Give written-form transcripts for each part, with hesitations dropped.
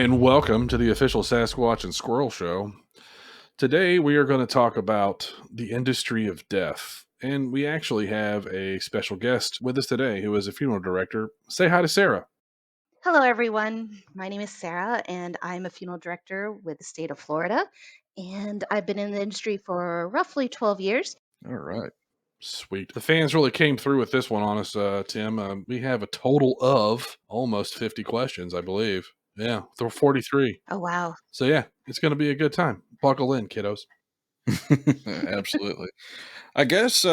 and welcome to the official Sasquatch and Squirrel show. Today, we are going to talk about the industry of death. And we actually have a special guest with us today who is a funeral director. Say hi to Sarah. Hello, everyone. My name is Sarah, and I'm a funeral director with the state of Florida. And I've been in the industry for roughly 12 years. All right. Sweet. The fans really came through with this one on us, Tim. We have a total of almost 50 questions, I believe. Yeah, they're 43. Oh, wow. So, yeah, it's going to be a good time. Buckle in, kiddos. Absolutely. I guess,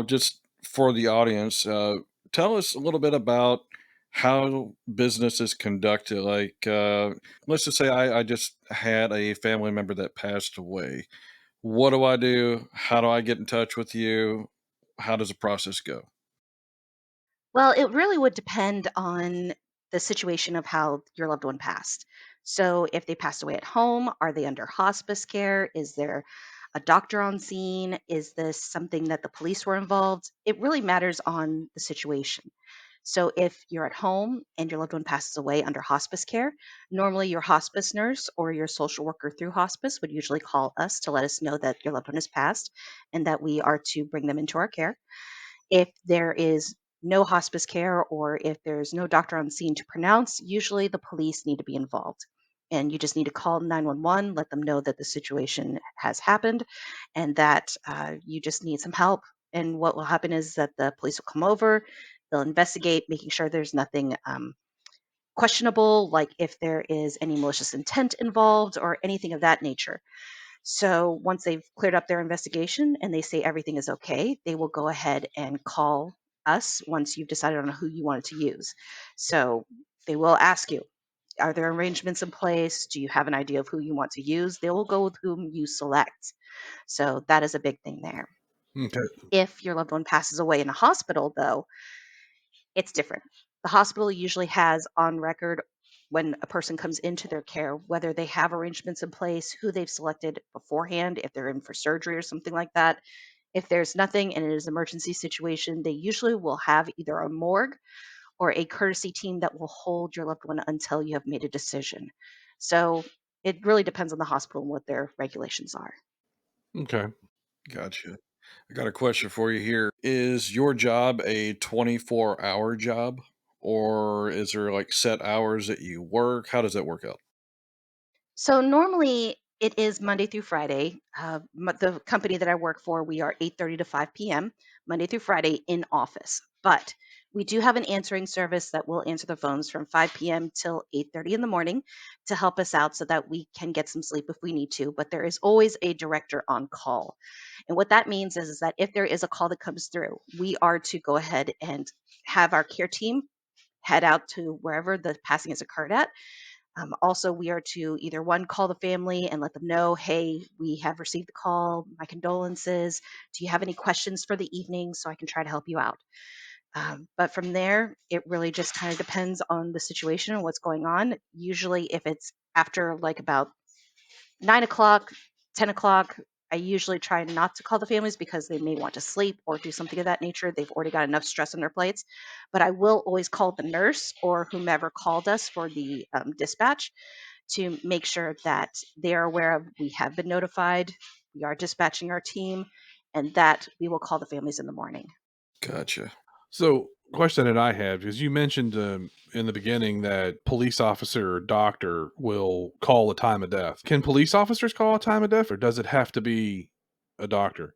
just for the audience, tell us a little bit about how business is conducted. Let's just say I just had a family member that passed away. What do I do? How do I get in touch with you? How does the process go? Well, it really would depend on the situation of how your loved one passed. So, if they passed away at home, are they under hospice care? Is there a doctor on scene? Is this something that the police were involved? It really matters on the situation. So, if you're at home and your loved one passes away under hospice care, normally your hospice nurse or your social worker through hospice would usually call us to let us know that your loved one has passed and that we are to bring them into our care. If there is no hospice care or if there's no doctor on scene to pronounce, usually the police need to be involved. And you just need to call 911, let them know that the situation has happened and that you just need some help. And what will happen is that the police will come over, they'll investigate, making sure there's nothing questionable, like if there is any malicious intent involved or anything of that nature. So once they've cleared up their investigation and they say everything is okay, they will go ahead and call us once you've decided on who you wanted to use. So they will ask you, are there arrangements in place? Do you have an idea of who you want to use? They will go with whom you select. So that is a big thing there. Okay. If your loved one passes away in a hospital, though, it's different. The hospital usually has on record when a person comes into their care, whether they have arrangements in place, who they've selected beforehand, if they're in for surgery or something like that. If there's nothing and it is an emergency situation, they usually will have either a morgue or a courtesy team that will hold your loved one until you have made a decision. So it really depends on the hospital and what their regulations are. Okay. Gotcha. I got a question for you here. Is your job a 24-hour job, or is there like set hours that you work? How does that work out? So normally it is Monday through Friday. The company that I work for, we are 8:30 to 5 p.m. Monday through Friday in office. But we do have an answering service that will answer the phones from 5 p.m. till 8:30 in the morning to help us out so that we can get some sleep if we need to. But there is always a director on call. And what that means is that if there is a call that comes through, we are to go ahead and have our care team head out to wherever the passing has occurred at. Also, we are to either one, call the family and let them know, hey, we have received the call, my condolences. Do you have any questions for the evening so I can try to help you out? But from there, it really just kind of depends on the situation and what's going on. Usually, if it's after like about 9 o'clock, 10 o'clock, I usually try not to call the families because they may want to sleep or do something of that nature. They've already got enough stress on their plates. But I will always call the nurse or whomever called us for the dispatch to make sure that they are aware of we have been notified, we are dispatching our team, and that we will call the families in the morning. Gotcha. So, question that I have is you mentioned in the beginning that police officer or doctor will call a time of death. Can police officers call a time of death, or does it have to be a doctor?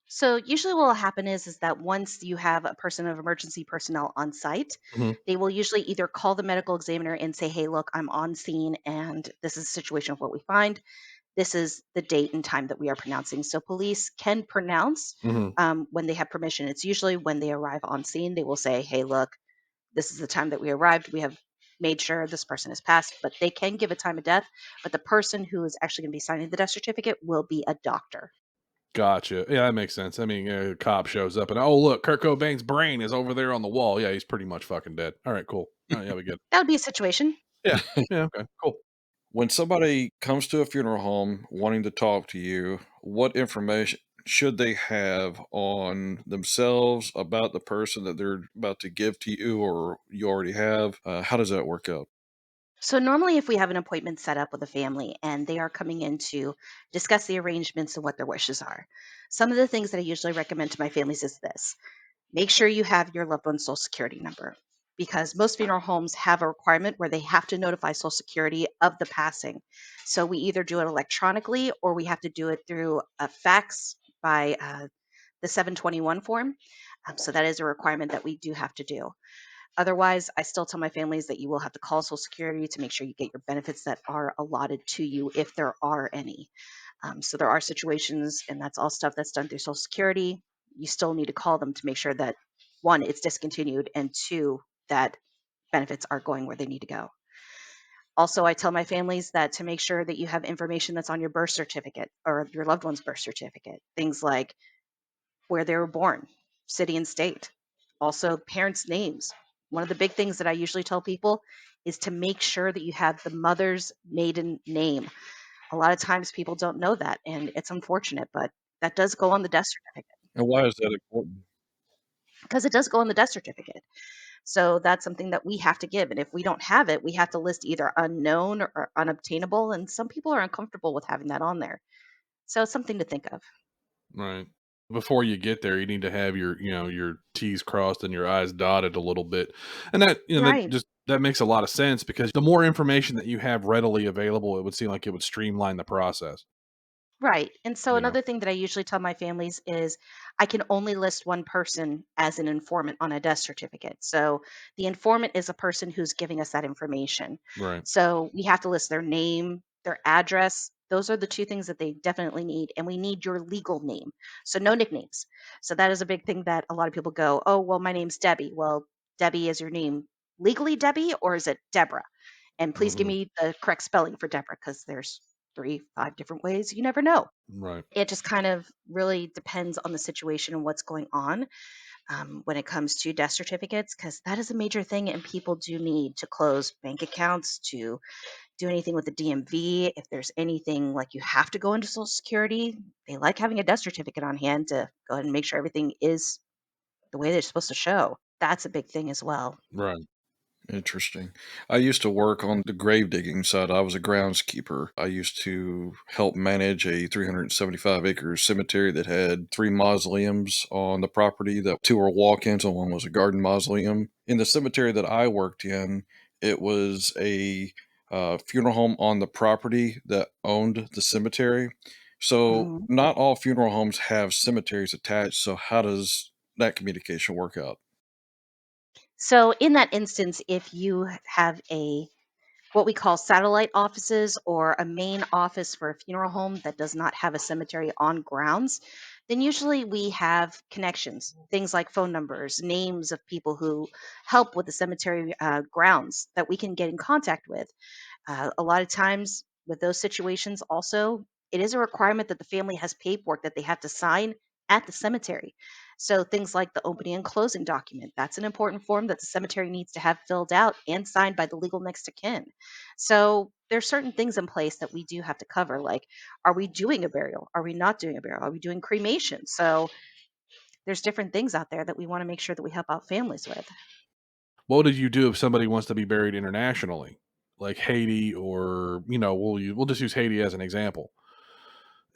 So usually what will happen is that once you have a person of emergency personnel on site, Hmm. they will usually either call the medical examiner and say, "Hey, look, I'm on scene and this is the situation of what we find. This is the date and time that we are pronouncing." So police can pronounce Hmm. when they have permission. It's usually when they arrive on scene, they will say, "Hey, look, this is the time that we arrived. We have made sure this person has passed," but they can give a time of death. But the person who is actually going to be signing the death certificate will be a doctor. Gotcha. Yeah, that makes sense. I mean, a cop shows up and oh look, Kurt Cobain's brain is over there on the wall. Yeah, he's pretty much fucking dead. All right, cool. All right, yeah, we good. That would be a situation. Yeah, yeah, okay, cool. When somebody comes to a funeral home wanting to talk to you, what information should they have on themselves about the person that they're about to give to you or you already have? How does that work out? So normally if we have an appointment set up with a family and they are coming in to discuss the arrangements and what their wishes are, some of the things that I usually recommend to my families is this. Make sure you have your loved one's social security number because most funeral homes have a requirement where they have to notify social security of the passing. So we either do it electronically or we have to do it through a fax by the 721 form. So that is a requirement that we do have to do. Otherwise, I still tell my families that you will have to call Social Security to make sure you get your benefits that are allotted to you if there are any. So there are situations, and that's all stuff that's done through Social Security. You still need to call them to make sure that one, it's discontinued, and two, that benefits are going where they need to go. Also, I tell my families that to make sure that you have information that's on your birth certificate or your loved one's birth certificate, things like where they were born, city and state, also parents' names. One of the big things that I usually tell people is to make sure that you have the mother's maiden name. A lot of times people don't know that, and it's unfortunate, but that does go on the death certificate And why is that important? because it does go on the death certificate. So that's something that we have to give. And if we don't have it, we have to list either unknown or unobtainable. And some people are uncomfortable with having that on there. So it's something to think of. Right. Before you get there, you need to have your T's crossed and your I's dotted a little bit. And that Right. just that makes a lot of sense because the more information that you have readily available, it would seem like it would streamline the process, Right. And so you know. another thing that I usually tell my families is I can only list one person as an informant on a death certificate. So the informant is a person who's giving us that information. Right. So we have to list their name, their address. Those are the two things that they definitely need. And we need your legal name. So no nicknames. So that is a big thing that a lot of people go, oh, well, my name's Debbie. Well, Debbie is your name legally Debbie or is it Deborah? And please give Mhm. me the correct spelling for Deborah because there's 3, 5 different ways. You never know. Right. It just kind of really depends on the situation and what's going on when it comes to death certificates, because that is a major thing, and people do need to close bank accounts, to do anything with the DMV. If there's anything like you have to go into Social Security, they like having a death certificate on hand to go ahead and make sure everything is the way they're supposed to show. That's a big thing as well. Right. Interesting. I used to work on the grave digging side. I was a groundskeeper. I used to help manage a 375-acre cemetery that had three mausoleums on the property. That two were walk-ins and one was a garden mausoleum. In the cemetery that I worked in, it was a funeral home on the property that owned the cemetery. So Mhm. not all funeral homes have cemeteries attached. So how does that communication work out? So in that instance, if you have a what we call satellite offices or a main office for a funeral home that does not have a cemetery on grounds, then usually we have connections, things like phone numbers, names of people who help with the cemetery grounds that we can get in contact with. A lot of times with those situations, also, it is a requirement that the family has paperwork that they have to sign at the cemetery. So things like the opening and closing document, that's an important form that the cemetery needs to have filled out and signed by the legal next to kin. So there's certain things in place that we do have to cover, like are we doing a burial? Are we not doing a burial? Are we doing cremation? So there's different things out there that we want to make sure that we help out families with. What did you do if somebody wants to be buried internationally, like Haiti, or we'll just use Haiti as an example.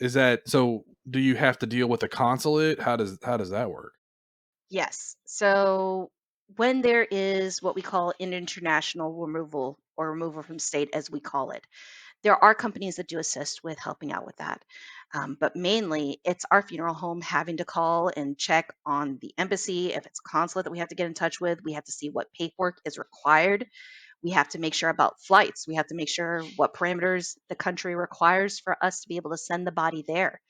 Is that so? Do you have to deal with the consulate? How does that work? Yes. So when there is what we call an international removal or removal from state, as we call it, there are companies that do assist with helping out with that. But mainly, it's our funeral home having to call and check on the embassy. If it's consulate that we have to get in touch with, we have to see what paperwork is required. We have to make sure about flights. We have to make sure what parameters the country requires for us to be able to send the body there.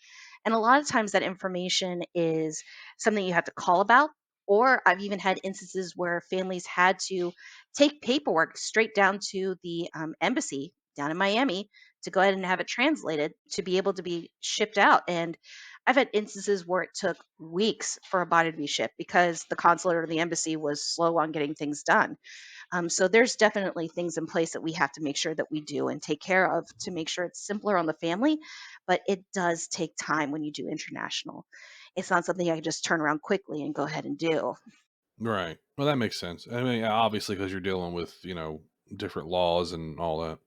And a lot of times that information is something you have to call about. Or I've even had instances where families had to take paperwork straight down to the embassy down in Miami to go ahead and have it translated to be able to be shipped out. And I've had instances where it took weeks for a body to be shipped because the consulate or the embassy was slow on getting things done. So there's definitely things in place that we have to make sure that we do and take care of to make sure it's simpler on the family. But it does take time when you do international. It's not something I can just turn around quickly and go ahead and do. Right. Well, that makes sense. I mean, obviously, because you're dealing with different laws and all that.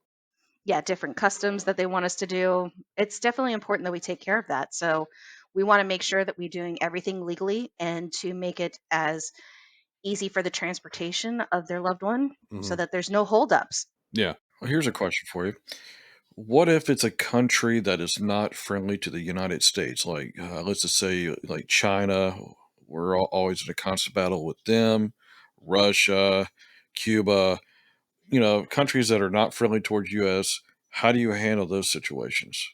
Yeah, different customs that they want us to do. It's definitely important that we take care of that. So we want to make sure that we're doing everything legally and to make it as easy for the transportation of their loved one so Hmm. that there's no holdups. Yeah. Well, here's a question for you. What if it's a country that is not friendly to the United States? Like, let's just say, like China, we're always in a constant battle with them, Russia, Cuba, countries that are not friendly towards US. How do you handle those situations?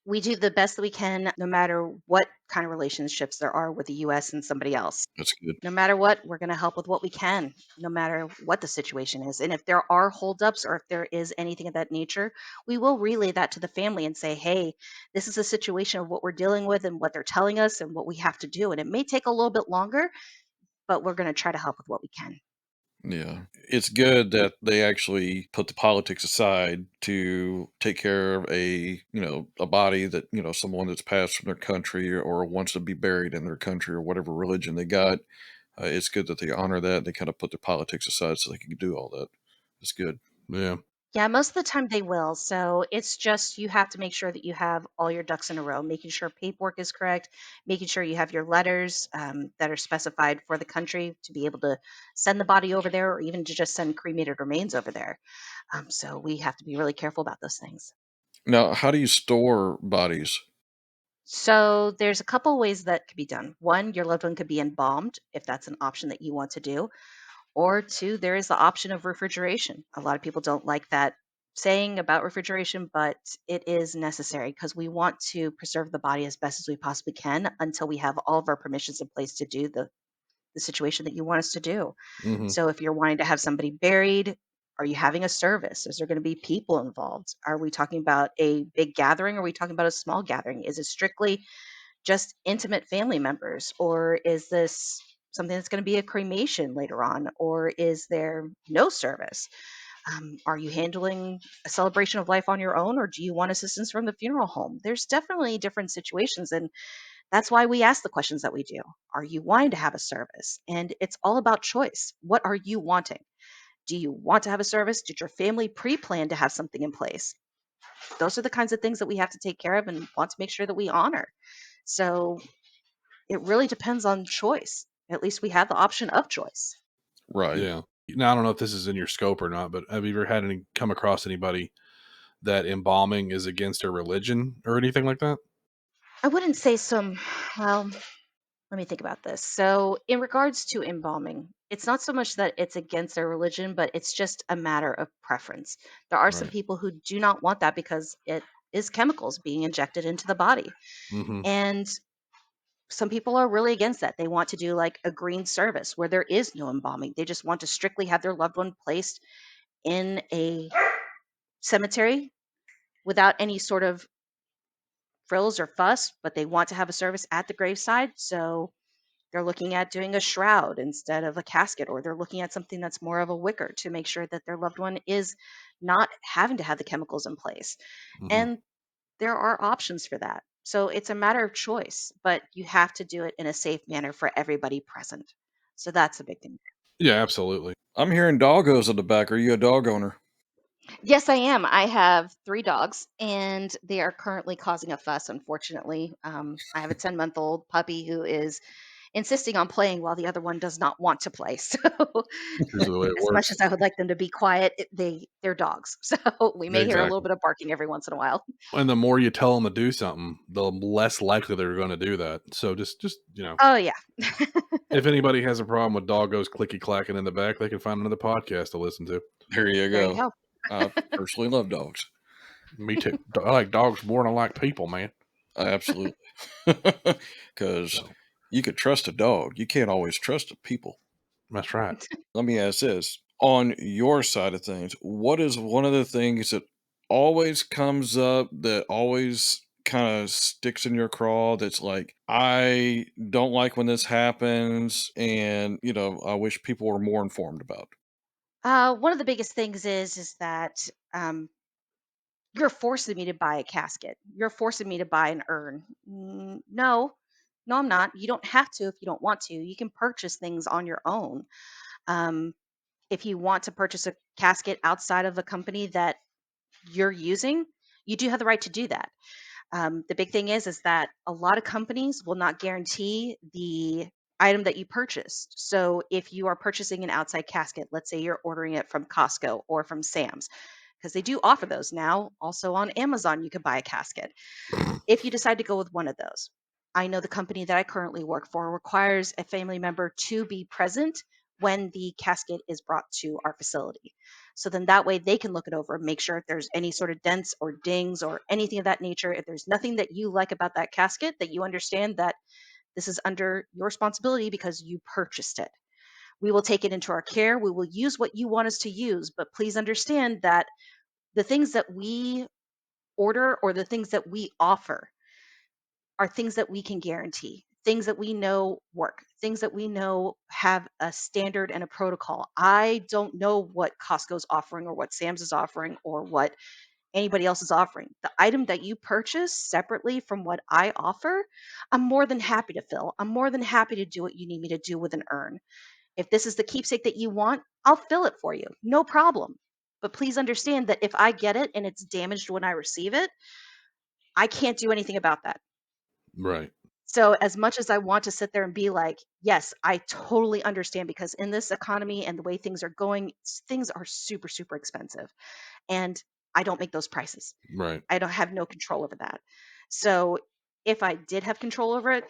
We do the best that we can no matter what kind of relationships there are with the US and somebody else. That's good. No matter what, we're going to help with what we can, no matter what the situation is. And if there are holdups or if there is anything of that nature, we will relay that to the family and say, hey, this is a situation of what we're dealing with and what they're telling us and what we have to do. And it may take a little bit longer, but we're going to try to help with what we can. Yeah. It's good that they actually put the politics aside to take care of a body that, someone that's passed from their country or wants to be buried in their country or whatever religion they got. It's good that they honor that. They kind of put their politics aside so they can do all that. It's good. Yeah. Yeah, most of the time they will. So it's just you have to make sure that you have all your ducks in a row, making sure paperwork is correct, making sure you have your letters that are specified for the country to be able to send the body over there or even to just send cremated remains over there. So we have to be really careful about those things. Now, how do you store bodies? So there's a couple ways that could be done. One, your loved one could be embalmed if that's an option that you want to do. Or two, there is the option of refrigeration. A lot of people don't like that saying about refrigeration, but it is necessary because we want to preserve the body as best as we possibly can until we have all of our permissions in place to do the situation that you want us to do. Hmm. So if you're wanting to have somebody buried, are you having a service? Is there going to be people involved? Are we talking about a big gathering? Or are we talking about a small gathering? Is it strictly just intimate family members? Or is this something that's going to be a cremation later on? Or is there no service? Are you handling a celebration of life on your own, or do you want assistance from the funeral home? There's definitely different situations, and that's why we ask the questions that we do. Are you wanting to have a service? And it's all about choice. What are you wanting? Do you want to have a service? Did your family pre plan to have something in place? Those are the kinds of things that we have to take care of and want to make sure that we honor. So it really depends on choice. At least we have the option of choice. Right. Yeah. Now I don't know if this is in your scope or not, but have you ever had any come across anybody that embalming is against their religion or anything like that? I wouldn't say some, well, let me think about this. So, in regards to embalming, it's not so much that it's against their religion, but it's just a matter of preference. There are some Right. people who do not want that because it is chemicals being injected into the body. Hmm. And some people are really against that. They want to do like a green service where there is no embalming. They just want to strictly have their loved one placed in a cemetery without any sort of frills or fuss, but they want to have a service at the graveside. So they're looking at doing a shroud instead of a casket, or they're looking at something that's more of a wicker to make sure that their loved one is not having to have the chemicals in place. Hmm. And there are options for that. So it's a matter of choice, but you have to do it in a safe manner for everybody present. So that's a big thing. Yeah, absolutely. I'm hearing doggos in the back. Are you a dog owner? Yes, I am. I have three dogs, and they are currently causing a fuss, unfortunately. I have a 10-month-old puppy who is insisting on playing while the other one does not want to play. So, Usually the way it as much works. as I would like them to be quiet, they're dogs. So we may hear a little Exactly. bit of barking every once in a while. And the more you tell them to do something, the less likely they're going to do that. So just Oh yeah. if anybody has a problem with doggos clicky clacking in the back, they can find another podcast to listen to. There you There you go. go. I personally love dogs. Me too. I like dogs more than I like people, man. Absolutely. Because So you could trust a dog. You can't always trust a people. that's right. Let me ask this. On your side of things, what is one of the things that always comes up that always kind of sticks in your craw that's like, I don't like when this happens and, I wish people were more informed about? One of the biggest things is that um, you're forcing me to buy a casket. You're forcing me to buy an urn. No, no, I'm not. You don't have to if you don't want to. You can purchase things on your own. Um, If you want to purchase a casket outside of a company that you're using, you do have the right to do that. The big thing is that a lot of companies will not guarantee the item that you purchased. So if you are purchasing an outside casket, let's say you're ordering it from Costco or from Sam's, because they do offer those now. Also on Amazon, you can buy a casket. If you decide to go with one of those, I know the company that I currently work for requires a family member to be present when the casket is brought to our facility. So then that way they can look it over, make sure if there's any sort of dents or dings or anything of that nature. If there's nothing that you like about that casket, that you understand that this is under your responsibility because you purchased it. We will take it into our care. We will use what you want us to use, but please understand that the things that we order or the things that we offer are things that we can guarantee, things that we know work, things that we know have a standard and a protocol. I don't know what Costco's offering or what Sam's is offering or what anybody else is offering. The item that you purchase separately from what I offer, I'm more than happy to fill. I'm more than happy to do what you need me to do with an urn. If this is the keepsake that you want, I'll fill it for you. No problem. But please understand that if I get it and it's damaged when I receive it, I can't do anything about that. Right. So as much as I want to sit there and be like, yes, I totally understand because in this economy and the way things are going, things are super, super expensive. And I don't make those prices. Right. I don't have no control over that. So if I did have control over it,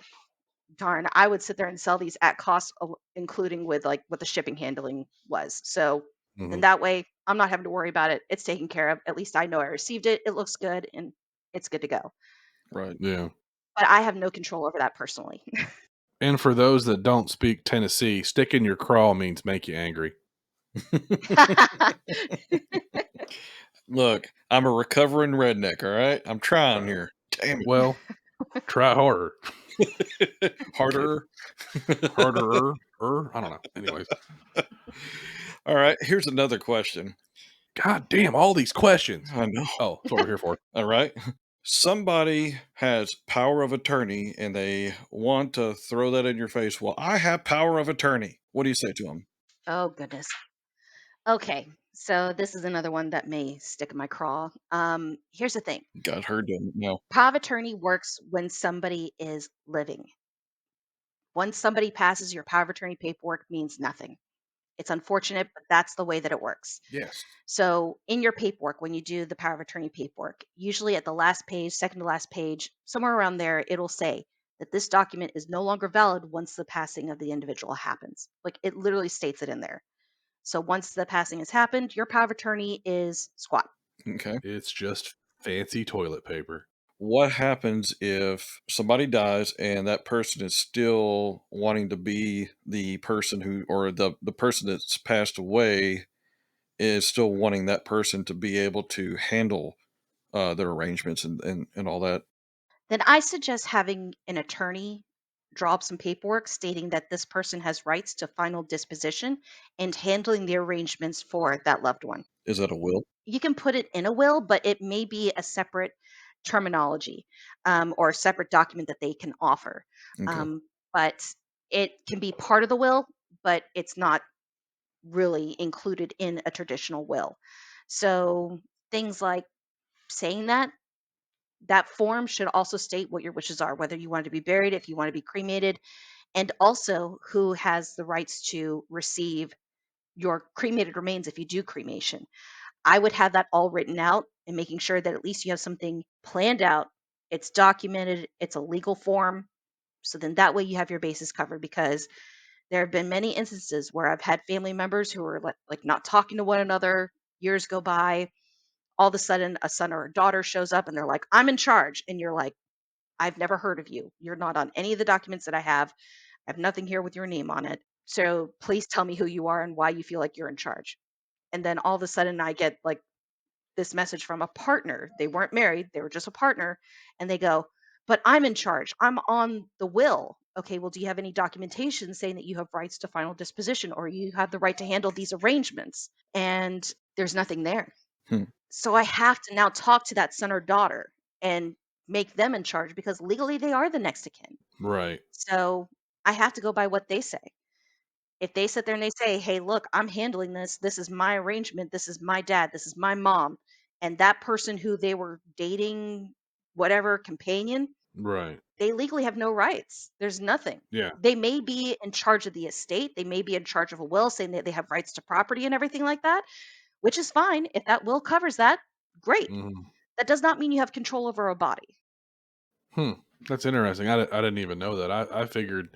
darn, I would sit there and sell these at cost, including with like what the shipping handling was. So then Hmm. that way I'm not having to worry about it. It's taken care of. At least I know I received it. It looks good and it's good to go. Right. Yeah. But I have no control over that personally. And for those that don't speak Tennessee, stick in your craw means make you angry. Look, I'm a recovering redneck, all right? I'm trying here. Damn Well, try harder. it. I'm kidding. Harder. Harder. I don't know. Anyways, All right, here's another question. God damn, all these questions. I know. Oh, that's what we're here for. All right. Somebody has power of attorney and they want to throw that in your face. Well, I have power of attorney. What do you say to them? Oh goodness. Okay. So this is another one that may stick in my craw. Here's the thing. Got her doing it now. Power of attorney works when somebody is living. Once somebody passes, your power of attorney paperwork means nothing. It's unfortunate, but that's the way that it works. Yes. So, in your paperwork, when you do the power of attorney paperwork, usually at the last page, second to last page, somewhere around there, it'll say that this document is no longer valid once the passing of the individual happens. Like it literally states it in there. So, once the passing has happened, your power of attorney is squat. Okay. It's just fancy toilet paper. What happens if somebody dies and that person is still wanting to be the person who, or the person that's passed away is still wanting that person to be able to handle their arrangements and all that? Then I suggest having an attorney draw up some paperwork stating that this person has rights to final disposition and handling the arrangements for that loved one. Is that a will? You can put it in a will, but it may be a separate terminology or a separate document that they can offer. Okay. But it can be part of the will, but it's not really included in a traditional will. So things like saying that that form should also state what your wishes are, whether you want to be buried, if you want to be cremated, and also who has the rights to receive your cremated remains if you do cremation. I would have that all written out and making sure that at least you have something planned out. It's documented, it's a legal form. So then that way you have your bases covered because there have been many instances where I've had family members who are like not talking to one another. Years go by, all of a sudden a son or a daughter shows up and they're like, I'm in charge. And you're like, I've never heard of you. You're not on any of the documents that I have. I have nothing here with your name on it. So please tell me who you are and why you feel like you're in charge. And then all of a sudden I get like this message from a partner. They weren't married, they were just a partner. And they go, but I'm in charge. I'm on the will. Okay, well, do you have any documentation saying that you have rights to final disposition or you have the right to handle these arrangements? And there's nothing there. Hmm. So I have to now talk to that son or daughter and make them in charge because legally they are the next of kin. Right. So I have to go by what they say. If they sit there and they say, "Hey, look, I'm handling this. This is my arrangement. This is my dad. This is my mom," and that person who they were dating, whatever companion, Right. they legally have no rights. There's nothing. Yeah. They may be in charge of the estate. They may be in charge of a will saying that they have rights to property and everything like that, which is fine. If that will covers that, great. Mhm. That does not mean you have control over a body. Hmm. That's interesting. I didn't even know that. I figured,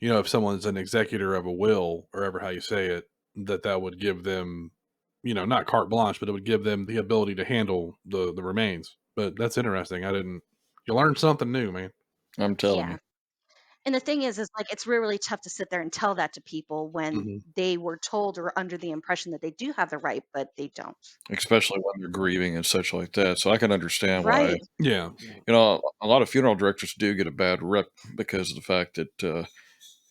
if someone's an executor of a will, or ever how you say it, that would give them, not carte blanche, but it would give them the ability to handle the remains. But that's interesting. I didn't. You learned something new, man. I'm telling Yeah. you, And the thing is like it's really tough to sit there and tell that to people when Hmm. they were told or under the impression that they do have the right, but they don't. especially when they're grieving and such like that. So I can understand why, Right. Yeah. a lot of funeral directors do get a bad rep because of the fact that,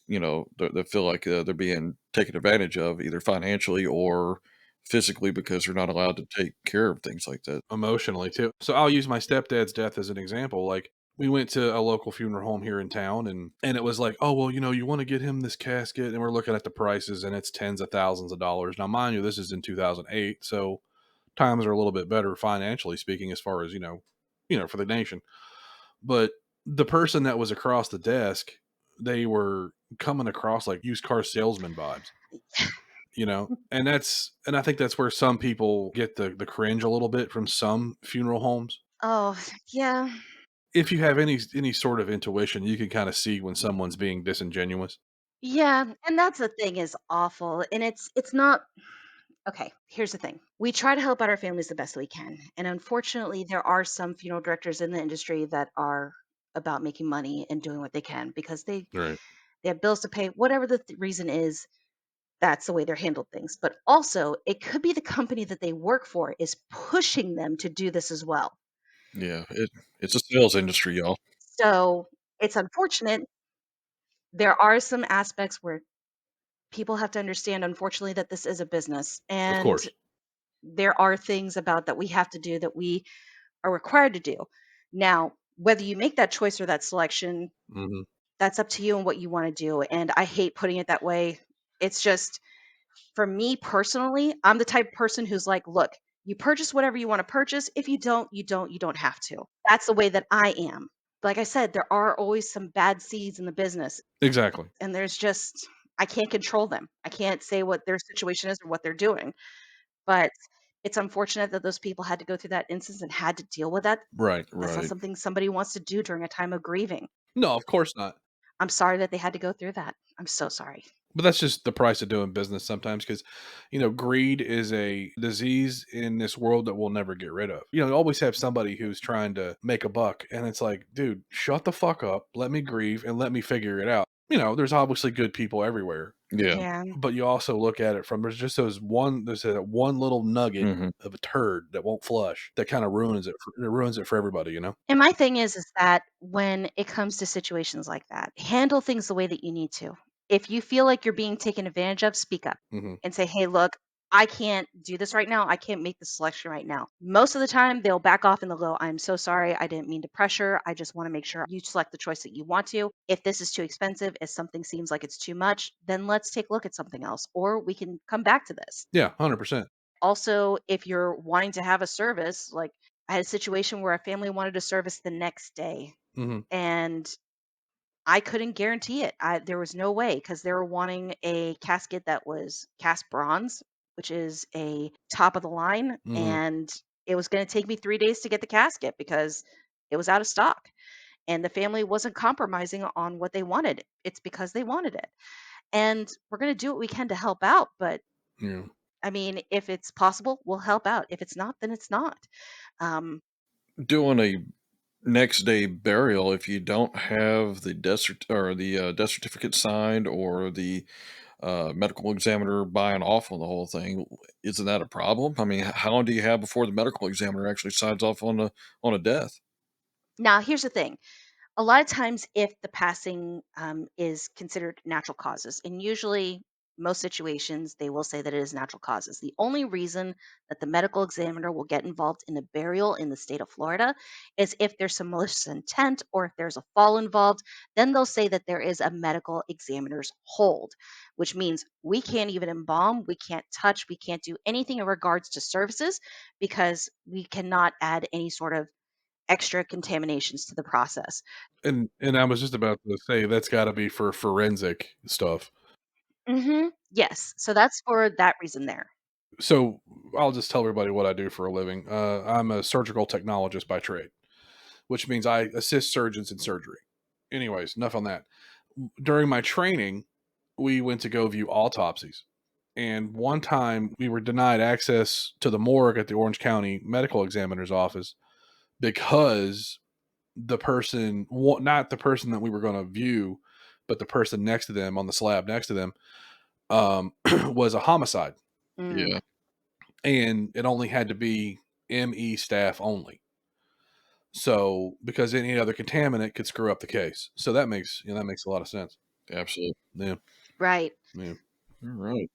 they feel like they're being taken advantage of either financially or physically because they're not allowed to take care of things like that. Emotionally too. So I'll use my stepdad's death as an example. Like, we went to a local funeral home here in town, and it was like, oh well, you want to get him this casket, and we're looking at the prices, and it's tens of thousands of dollars. Now, mind you, this is in 2008, so times are a little bit better financially speaking, as far as for the nation. But the person that was across the desk, they were coming across like used car salesman vibes, and I think that's where some people get the cringe a little bit from some funeral homes. Oh, yeah. If you have any sort of intuition, you can kind of see when someone's being disingenuous. Yeah, and that's the thing is awful. And it's not okay, here's the thing. We try to help out our families the best we can. And unfortunately, there are some funeral directors in the industry that are about making money and doing what they can because Right. they have bills to pay, whatever the reason is, that's the way they're handled things. But also, it could be the company that they work for is pushing them to do this as well. Yeah, it's a sales industry, y'all. So it's unfortunate. There are some aspects where people have to understand, unfortunately, that this is a business. Of And course. there are things about that we have to do that we are required to do. Now, whether you make that choice or that selection, Hmm. that's up to you and what you want to do. And I hate putting it that way. It's just for me personally, I'm the type of person who's like, look, you purchase whatever you want to purchase. If you don't, you don't, you don't have to. That's the way that I am. Like I said, there are always some bad seeds in the business, Exactly. and there's just, I can't control them. I can't say what their situation is or what they're doing. But it's unfortunate that those people had to go through that instance and had to deal with that. Right. That's not Right. something somebody wants to do during a time of grieving. No, of course not. I'm sorry that they had to go through that. I'm so sorry. But that's just the price of doing business sometimes, because, greed is a disease in this world that we'll never get rid of. You always have somebody who's trying to make a buck, and it's like, dude, shut the fuck up, let me grieve, and let me figure it out. There's obviously good people everywhere, Yeah. Yeah. but you also look at it from, there's that one little nugget Mhm. of a turd that won't flush that kind of ruins it for everybody. And my thing is that when it comes to situations like that, handle things the way that you need to. If you feel like you're being taken advantage of, speak up Hmm. and say, "Hey, look, I can't do this right now. I can't make this selection right now." Most of the time, they'll back off and they'll go, "I'm so sorry. I didn't mean to pressure. I just want to make sure you select the choice that you want to. If this is too expensive, if something seems like it's too much, then let's take a look at something else, or we can come back to this." Yeah, 100%. Also, if you're wanting to have a service, like I had a situation where a family wanted a service the next day Hmm. and I couldn't guarantee it. There was no way because they were wanting a casket that was cast bronze, which is a top of the line, Hmm. and it was going to take me 3 days to get the casket because it was out of stock. And the family wasn't compromising on what they wanted. It's because they wanted it. And we're going to do what we can to help out. But Yeah. I mean, if it's possible, we'll help out. If it's not, then it's not. Um, Doing a next day burial if you don't have the death certificate signed or the medical examiner buying off on the whole thing, isn't that a problem? I mean, how long do you have before the medical examiner actually signs off on a death? Now, here's the thing. A lot of times, if the passing is considered natural causes, and usually most situations, they will say that it is natural causes. The only reason that the medical examiner will get involved in a burial in the state of Florida is if there's some malicious intent or if there's a fall involved. Then they'll say that there is a medical examiner's hold, which means we can't even embalm, we can't touch, we can't do anything in regards to services because we cannot add any sort of extra contaminations to the process. And I was just about to say that's gotta be for forensic stuff. Yes, so that's for that reason there. So, I'll just tell everybody what I do for a living. I'm a surgical technologist by trade, which means I assist surgeons in surgery. Anyways, enough on that. During my training, we went to go view autopsies. And one time we were denied access to the morgue at the Orange County Medical Examiner's office because the person, not the person that we were going to view, but the person next to them on the slab next to them, was a homicide. Mm, Yeah, And it only had to be ME staff only. So, because any other contaminant could screw up the case. So that makes a lot of sense. absolutely. Yeah. right. Yeah. All right.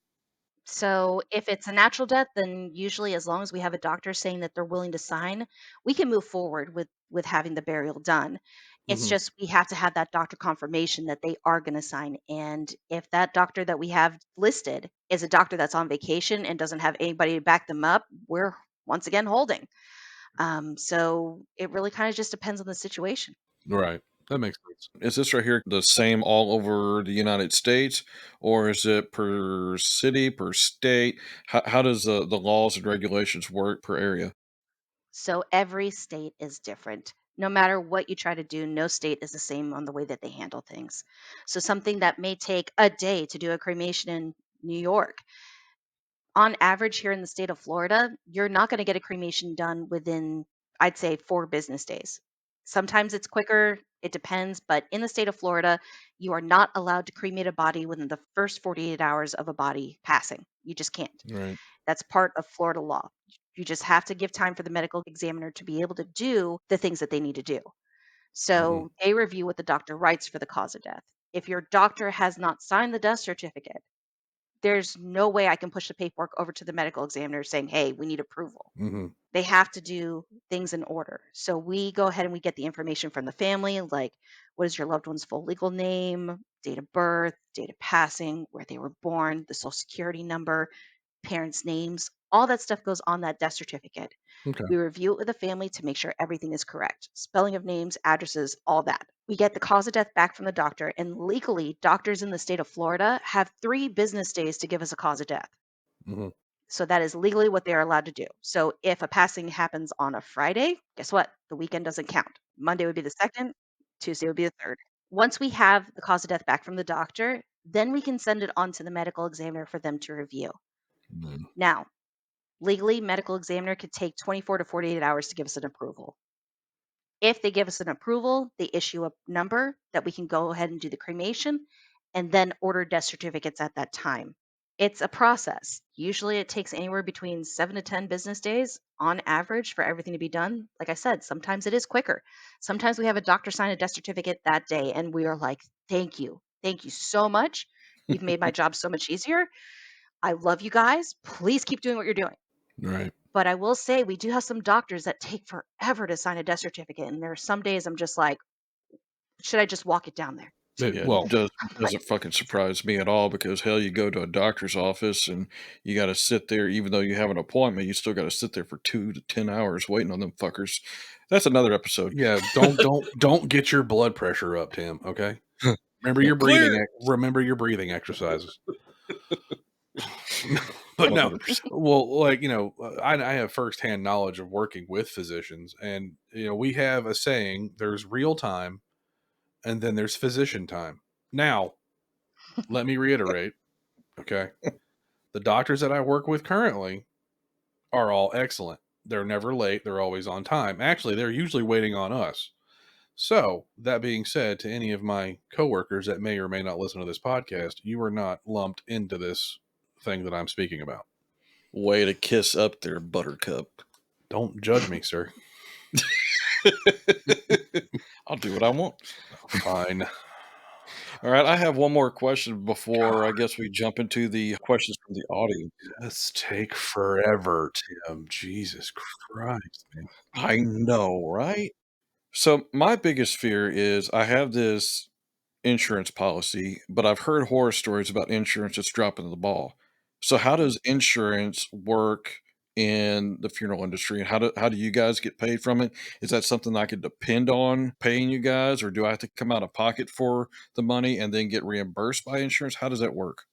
So if it's a natural death, then usually as long as we have a doctor saying that they're willing to sign, we can move forward with having the burial done. It's Mhm. just we have to have that doctor confirmation that they are going to sign. And if that doctor that we have listed is a doctor that's on vacation and doesn't have anybody to back them up, we're once again holding. So it really kind of just depends on the situation. Right. That makes sense. Is this right here the same all over the United States, or is it per city, per state? How does the laws and regulations work per area? So every state is different. No matter what you try to do, no state is the same on the way that they handle things. So something that may take a day to do a cremation in New York, on average here in the state of Florida, you're not going to get a cremation done within, I'd say, 4 business days. Sometimes it's quicker, it depends, but in the state of Florida, you are not allowed to cremate a body within the first 48 hours of a body passing. You just can't. Right. That's part of Florida law. You just have to give time for the medical examiner to be able to do the things that they need to do. Mhm. So they review what the doctor writes for the cause of death. If your doctor has not signed the death certificate, there's no way I can push the paperwork over to the medical examiner saying, hey, we need approval. Mhm. They have to do things in order. So we go ahead and we get the information from the family, like what is your loved one's full legal name, date of birth, date of passing, where they were born, the social security number, parents' names, all that stuff goes on that death certificate. Okay. We review it with the family to make sure everything is correct. Spelling of names, addresses, all that. We get the cause of death back from the doctor, and legally, doctors in the state of Florida have 3 business days to give us a cause of death. Mhm. So that is legally what they are allowed to do. So if a passing happens on a Friday, guess what? The weekend doesn't count. Monday would be the second, Tuesday would be the third. Once we have the cause of death back from the doctor, then we can send it on to the medical examiner for them to review. Mhm. Now, legally, medical examiner could take 24 to 48 hours to give us an approval. If they give us an approval, they issue a number that we can go ahead and do the cremation and then order death certificates at that time. It's a process. Usually it takes anywhere between 7 to 10 business days on average for everything to be done. Like I said, sometimes it is quicker. Sometimes we have a doctor sign a death certificate that day and we are like, thank you. Thank you so much. You've made my job so much easier. I love you guys. Please keep doing what you're doing. Right. But I will say we do have some doctors that take forever to sign a death certificate. And there are some days I'm just like, should I just walk it down there? Yeah, Well, Like, doesn't fucking surprise me at all because hell, you go to a doctor's office and you got to sit there, even though you have an appointment, you still got to sit there for 2 to 10 hours waiting on them fuckers. That's another episode. yeah, don't get your blood pressure up, Tim, okay? Yeah, clear. Remember your breathing exercises. But One no, hundred percent. well, like, I have firsthand knowledge of working with physicians, and we have a saying: there's real time, and then there's physician time. Now, let me reiterate, okay? The doctors that I work with currently are all excellent. They're never late. They're always on time. Actually, they're usually waiting on us. So, that being said, to any of my coworkers that may or may not listen to this podcast, you are not lumped into this thing that I'm speaking about. Way to kiss up there, Buttercup. Don't judge me, sir. I'll do what I want. Fine. All right, I have one more question before I God, guess we jump into the questions from the audience. this take forever, Tim. Jesus Christ, man. I know, right? So my biggest fear is I have this insurance policy, but I've heard horror stories about insurance just dropping the ball. So how does insurance work in the funeral industry, and how do you guys get paid from it? Is that something I could depend on paying you guys, or do I have to come out of pocket for the money and then get reimbursed by insurance? How does that work?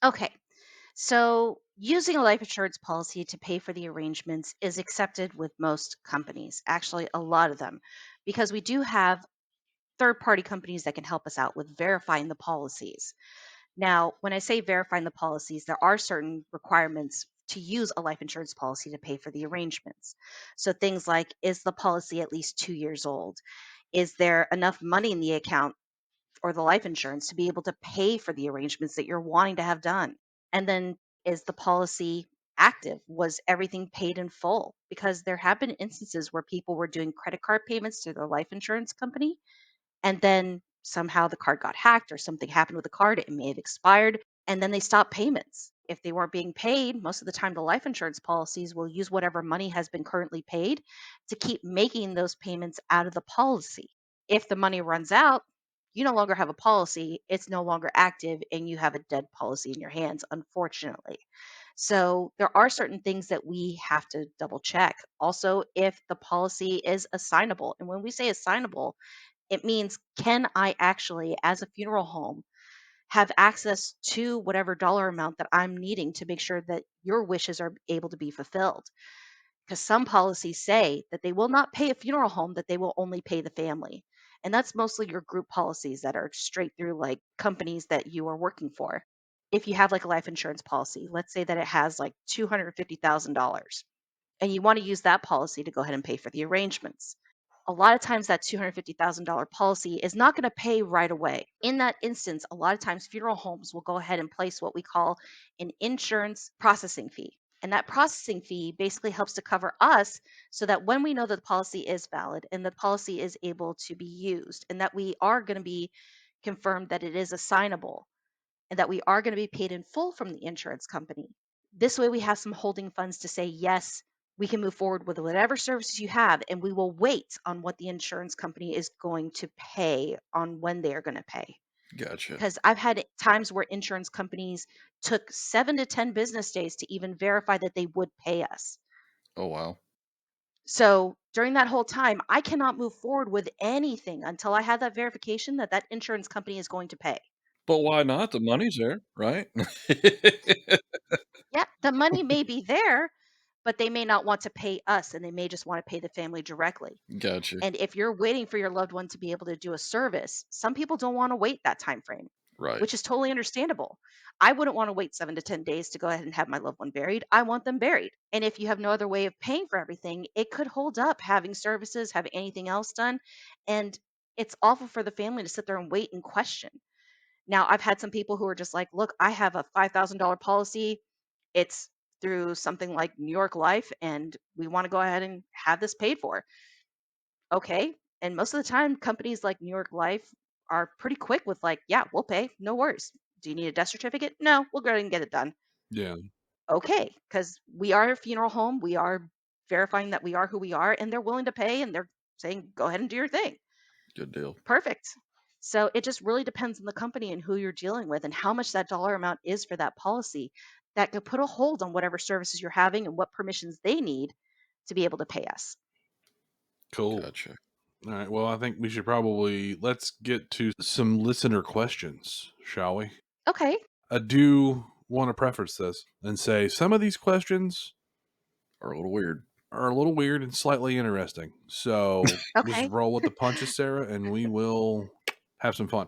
Okay. So, using a life insurance policy to pay for the arrangements is accepted with most companies, actually, a lot of them, because we do have third party companies that can help us out with verifying the policies. Now, when I say verifying the policies, there are certain requirements to use a life insurance policy to pay for the arrangements. So, things like, is the policy at least 2 years old? Is there enough money in the account or the life insurance to be able to pay for the arrangements that you're wanting to have done? And then, is the policy active? Was everything paid in full? Because there have been instances where people were doing credit card payments to their life insurance company, and then somehow the card got hacked or something happened with the card. It may have expired, and then they stopped payments. If they weren't being paid, most of the time the life insurance policies will use whatever money has been currently paid to keep making those payments out of the policy. If the money runs out, you no longer have a policy, it's no longer active, and you have a dead policy in your hands, unfortunately. So, there are certain things that we have to double check. Also, if the policy is assignable. And when we say assignable, it means, can I actually, as a funeral home, have access to whatever dollar amount that I'm needing to make sure that your wishes are able to be fulfilled? Because some policies say that they will not pay a funeral home, that they will only pay the family. And that's mostly your group policies that are straight through like companies that you are working for. If you have like a life insurance policy, let's say that it has like $250,000 and you want to use that policy to go ahead and pay for the arrangements. A lot of times, that $250,000 policy is not going to pay right away. In that instance, a lot of times funeral homes will go ahead and place what we call an insurance processing fee. And that processing fee basically helps to cover us so that when we know that the policy is valid and the policy is able to be used and that we are going to be confirmed that it is assignable, and that we are going to be paid in full from the insurance company. This way, we have some holding funds to say, yes, we can move forward with whatever services you have, and we will wait on what the insurance company is going to pay on when they are going to pay. Gotcha. Because I've had times where insurance companies took 7 to 10 business days to even verify that they would pay us. Oh, wow. So during that whole time, I cannot move forward with anything until I have that verification that that insurance company is going to pay. But why not? The money's there, right? Yeah, the money may be there, but they may not want to pay us and they may just want to pay the family directly. Gotcha. And if you're waiting for your loved one to be able to do a service, some people don't want to wait that time frame, Right. which is totally understandable. I wouldn't want to wait 7 to 10 days to go ahead and have my loved one buried. I want them buried. And if you have no other way of paying for everything, it could hold up having services, have anything else done, and it's awful for the family to sit there and wait and question. Now, I've had some people who are just like, "Look, I have a $5,000 policy. It's through something like New York Life, and we want to go ahead and have this paid for." Okay. And most of the time, companies like New York Life are pretty quick with, like, "Yeah, we'll pay. No worries. Do you need a death certificate? No, we'll go ahead and get it done." Yeah, Okay. Because we are a funeral home. We are verifying that we are who we are, and they're willing to pay, and they're saying, "Go ahead and do your thing." Good deal. Perfect. So it just really depends on the company and who you're dealing with and how much that dollar amount is for that policy that could put a hold on whatever services you're having and what permissions they need to be able to pay us. cool. Gotcha. All right. Well, I think we should probably let's get to some listener questions, shall we? Okay. I do want to preface this and say some of these questions Are a little weird. are a little weird and slightly interesting. So just Okay. roll with the punches, Sarah, and we will have some fun.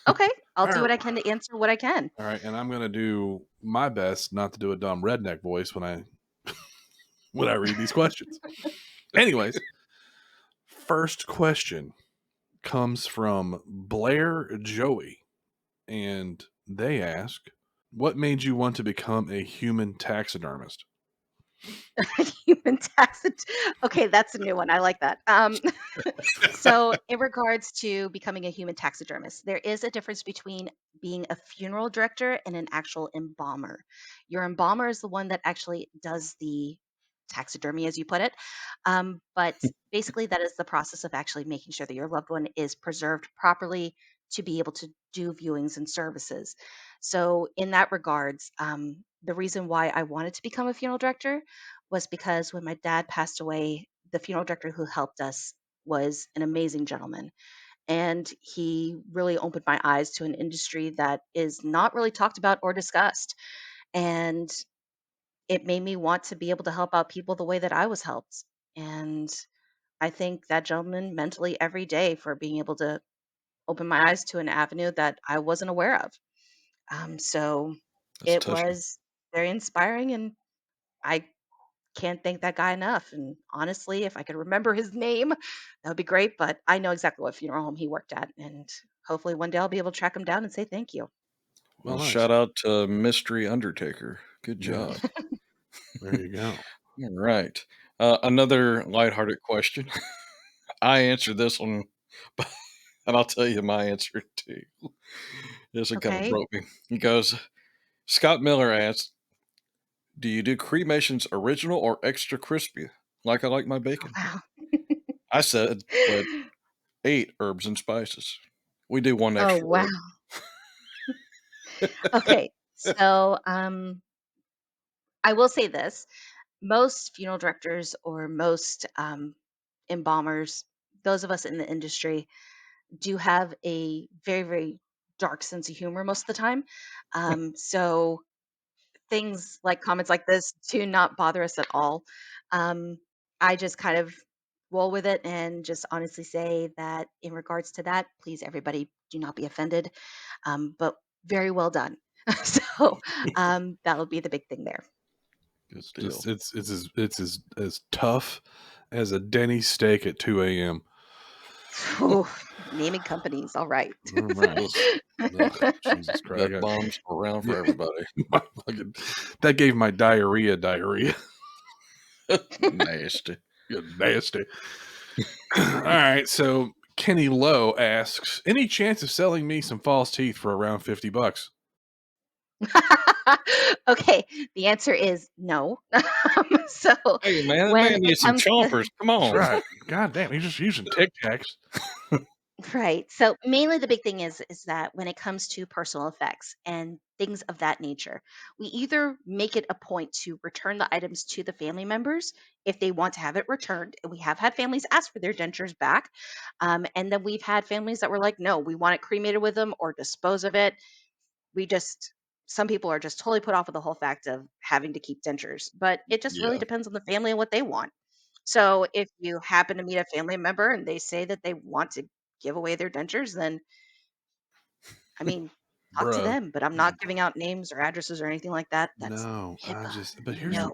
Okay. I'll All do right. what I can to answer what I can. All right. And I'm gonna do my best not to do a dumb redneck voice when I read these questions. Anyways, first question comes from Blair Joey, and they ask, "What made you want to become a human taxidermist?" Human okay, that's a new one. I like that. So, in regards to becoming a human taxidermist, there is a difference between being a funeral director and an actual embalmer. Your embalmer is the one that actually does the taxidermy, as you put it. But basically, that is the process of actually making sure that your loved one is preserved properly to be able to do viewings and services. So, in that regards, the reason why I wanted to become a funeral director was because when my dad passed away, the funeral director who helped us was an amazing gentleman. And he really opened my eyes to an industry that is not really talked about or discussed. And it made me want to be able to help out people the way that I was helped. And I thank that gentleman mentally every day for being able to open my eyes to an avenue that I wasn't aware of. So That's it touching. was very inspiring, and I can't thank that guy enough. And honestly, if I could remember his name, that would be great. But I know exactly what funeral home he worked at. And hopefully one day I'll be able to track him down and say thank you. Well, Well, nice. shout out to Mystery Undertaker. Good job. Yes. There you go. All right. Another lighthearted question. I answered this one, and I'll tell you my answer too. This one kind of Okay. broke me. He goes, Scott Miller asks, do you do cremations original or extra crispy? Like I like my Oh, bacon. wow. I said, but 8 herbs and spices. We do one Oh, extra wow. herb. Okay. So I will say this: most funeral directors or most embalmers, those of us in the industry, do have a very, very dark sense of humor most of the time. So things like comments like this do not bother us at all. Um, I just kind of roll with it and just honestly say that in regards to that, please, everybody, do not be offended. But very well done. So that would be the big thing there. Good Just deal. it's as tough as a Denny's steak at 2 a.m. Ooh, naming companies. All right. All right. Ugh, Ugh, Jesus Christ! I that got bomb's around for yeah. everybody. My fucking, that gave my diarrhea. Nasty. You're nasty. All right. So Kenny Lowe asks, any chance of selling me some false teeth for around $50? Okay, the answer is no. So Hey, man, that when man it needs some comes to chompers. Come That's on. right. God damn, he's just using Tic Tacs. right. So mainly the big thing is that when it comes to personal effects and things of that nature, we either make it a point to return the items to the family members if they want to have it returned. And we have had families ask for their dentures back. And then we've had families that were like, no, we want it cremated with them or dispose of it. We just Some people are just totally put off with the whole fact of having to keep dentures, but it just really Yeah. depends on the family and what they want. So if you happen to meet a family member and they say that they want to give away their dentures, then I mean, talk to Bruh. them, but I'm not giving out names or addresses or anything like that. That's No, HIPAA. but here's No.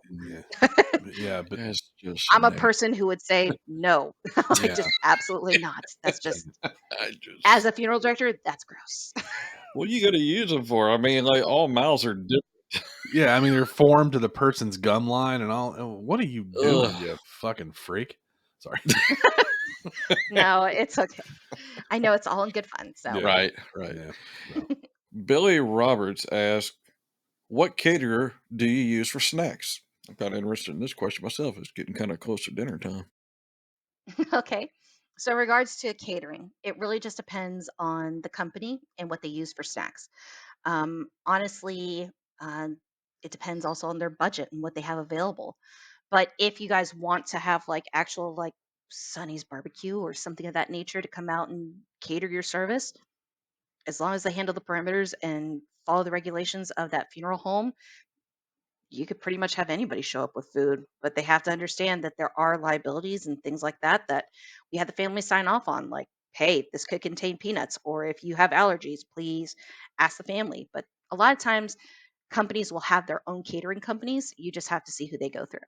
yeah, but That's just I'm a nasty. person who would say no. Like, yeah, just absolutely not. That's just, I as just a funeral director, that's gross. what are you gonna use them for? I mean, like, all mouths are different. yeah. I mean, they're formed to the person's gum line and all. What are you Ugh. doing, you fucking freak? Sorry. No, it's okay. I know it's all in good fun. So Yeah, Right, right. yeah. No. Billy Roberts asked, "What caterer do you use for snacks?" I'm kinda interested in this question myself. It's getting kinda close to dinner time. okay. So, in regards to catering, it really just depends on the company and what they use for snacks. Honestly, it depends also on their budget and what they have available. But if you guys want to have like actual like Sonny's barbecue or something of that nature to come out and cater your service, as long as they handle the perimeters and follow the regulations of that funeral home, you could pretty much have anybody show up with food, but they have to understand that there are liabilities and things like that that we have the family sign off on, like, hey, this could contain peanuts, or if you have allergies, please ask the family. But a lot of times, companies will have their own catering companies. You just have to see who they go through.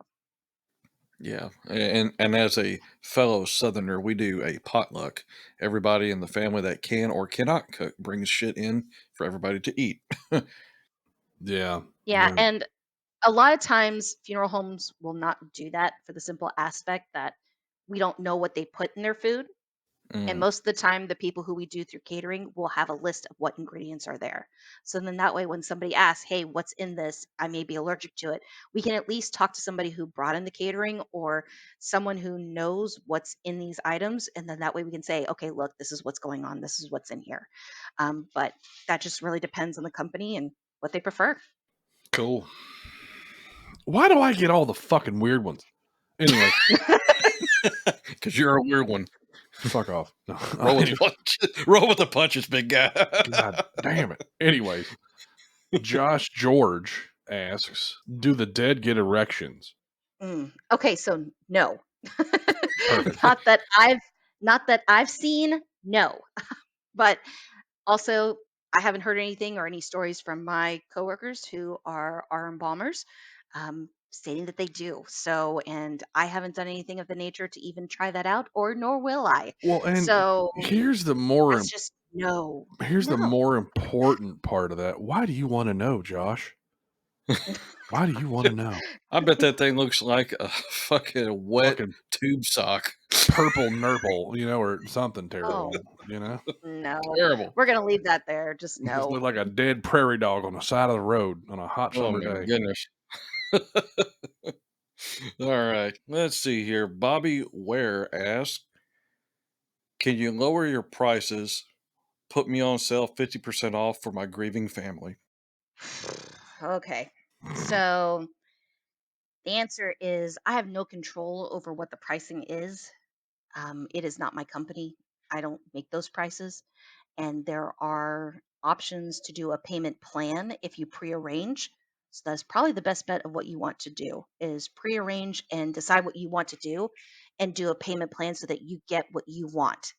Yeah, and as a fellow Southerner, we do a potluck. Everybody in the family that can or cannot cook brings shit in for everybody to eat. Yeah. Yeah. Yeah. And A lot of times, funeral homes will not do that for the simple aspect that we don't know what they put in their food. And Mm, most of the time, the people who we do through catering will have a list of what ingredients are there. So then that way, when somebody asks, hey, what's in this? I may be allergic to it. We can at least talk to somebody who brought in the catering or someone who knows what's in these items. And then that way we can say, okay, look, this is what's going on. This is what's in here. But that just really depends on the company and what they prefer. Cool. Why do I get all the fucking weird ones? Anyways, because you're a weird one. fuck off. No, Roll with the punches. Roll with the punches, big guy. God damn it. Anyways, Josh George asks, "Do the dead get erections?" Okay, so no. Perfect. not that I've not that I've seen, no. But also, I haven't heard anything or any stories from my coworkers who are embalmers stating that they do. So, and I haven't done anything of the nature to even try that out, or nor will I. Well, and So here's the more that's just no, here's the no. more important part of that. Why do you want to know, Josh? Why do you want to know? I bet that thing looks like a fucking wet Fucking tube sock. purple nurple, or something Oh terrible. no, Terrible. we're gonna leave that there. Just Just no. look like a dead prairie dog on the side of the road on a hot Oh summer my day. goodness. All right. Let's see here. Bobby Ware asks, can you lower your prices? Put me on sale 50% off for my grieving family. Okay, so the answer is I have no control over what the pricing is. It is not my company. I don't make those prices. And there are options to do a payment plan if you pre-arrange. So that's probably the best bet of what you want to do is pre-arrange and decide what you want to do and do a payment plan so that you get what you want.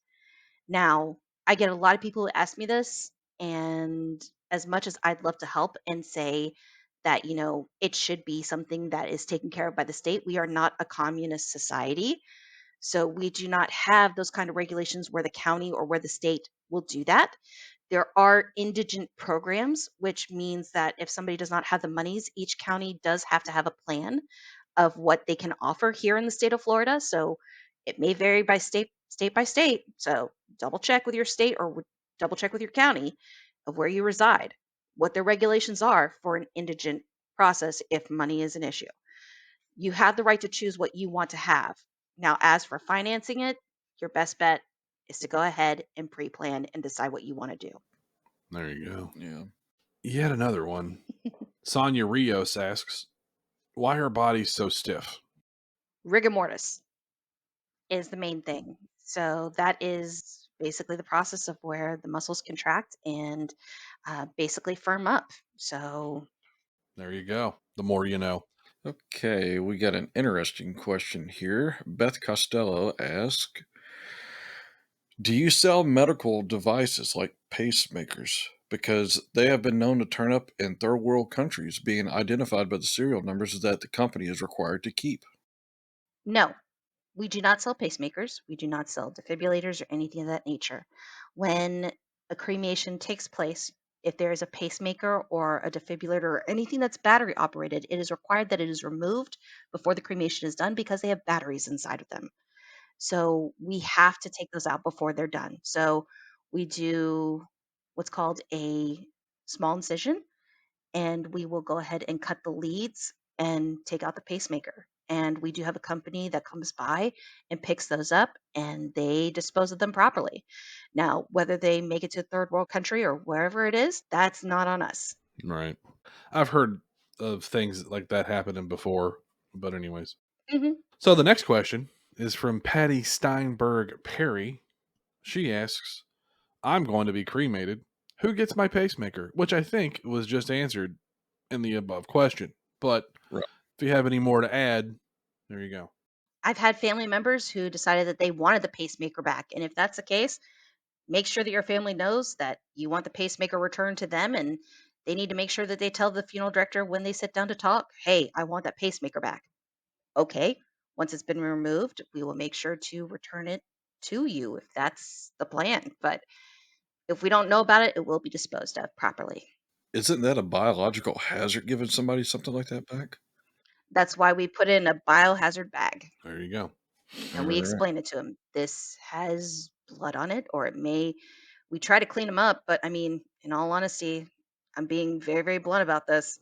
Now, I get a lot of people who ask me this, and as much as I'd love to help and say that, it should be something that is taken care of by the state, we are not a communist society. So we do not have those kind of regulations where the county or where the state will do that. There are indigent programs, which means that if somebody does not have the monies, each county does have to have a plan of what they can offer here in the state of Florida. So it may vary by state by state. So double check with your state or double check with your county of where you reside, what their regulations are for an indigent process if money is an issue. You have the right to choose what you want to have. Now, as for financing it, your best bet is to go ahead and pre-plan and decide what you want to do. There you go. Yeah. Yet another one. Sonia Rios asks, "Why are bodies so stiff?" Rigor mortis is the main thing. So that is basically the process of where the muscles contract and basically firm up. So There you go. The more you know. Okay, we got an interesting question here. Beth Costello asks, do you sell medical devices like pacemakers? Because they have been known to turn up in third world countries, being identified by the serial numbers that the company is required to keep. no, we do not sell pacemakers. We do not sell defibrillators or anything of that nature. When a cremation takes place, if there is a pacemaker or a defibrillator or anything that's battery operated, it is required that it is removed before the cremation is done because they have batteries inside of them. So we have to take those out before they're done. So we do what's called a small incision, and we will go ahead and cut the leads and take out the pacemaker. And we do have a company that comes by and picks those up and they dispose of them properly. Now, whether they make it to a third world country or wherever it is, that's not on us. Right. I've heard of things like that happening before. But, anyways. Hmm. So, the next question is from Patty Steinberg Perry. She asks, "I'm going to be cremated. Who gets my pacemaker?" Which I think was just answered in the above question. But Right. if you have any more to add, there you go. I've had family members who decided that they wanted the pacemaker back. And if that's the case, make sure that your family knows that you want the pacemaker returned to them and they need to make sure that they tell the funeral director when they sit down to talk, hey, I want that pacemaker back. Okay. Once it's been removed, we will make sure to return it to you if that's the plan. But if we don't know about it, it will be disposed of properly. Isn't that a biological hazard giving somebody something like that back? That's why we put it in a biohazard bag There you go. and we Alright. explain it to them. This has blood on it, or it may. We try to clean them up, but I mean, in all honesty, I'm being very, very blunt about this.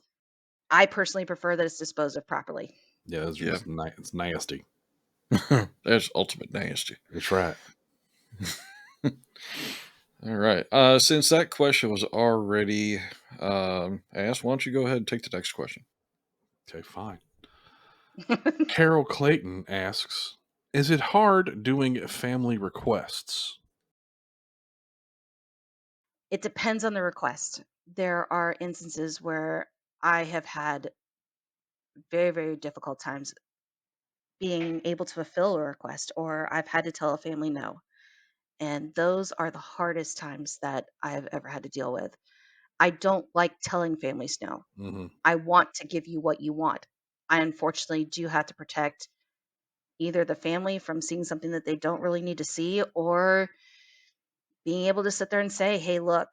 I personally prefer that it's disposed of properly. Yeah, those are Yeah. just it's nasty. That's ultimate nasty. That's right. Alright. Since that question was already, asked, why don't you go ahead and take the next question? Okay, fine. Carol Clayton asks, "Is it hard doing family requests?" It depends on the request. There are instances where I have had very, very difficult times being able to fulfill a request, or I've had to tell a family no. And those are the hardest times that I've ever had to deal with. I don't like telling families no. Hmm. I want to give you what you want. I unfortunately do have to protect either the family from seeing something that they don't really need to see, or being able to sit there and say, hey, look,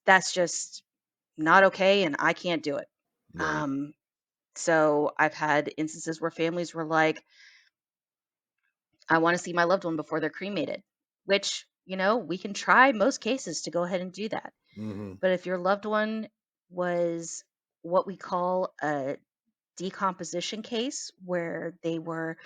that's just not okay and I can't do it. Right. Um, so I've had instances where families were like, I want to see my loved one before they're cremated, which, we can try most cases to go ahead and do that. Hmm. But if your loved one was what we call a decomposition case, where they were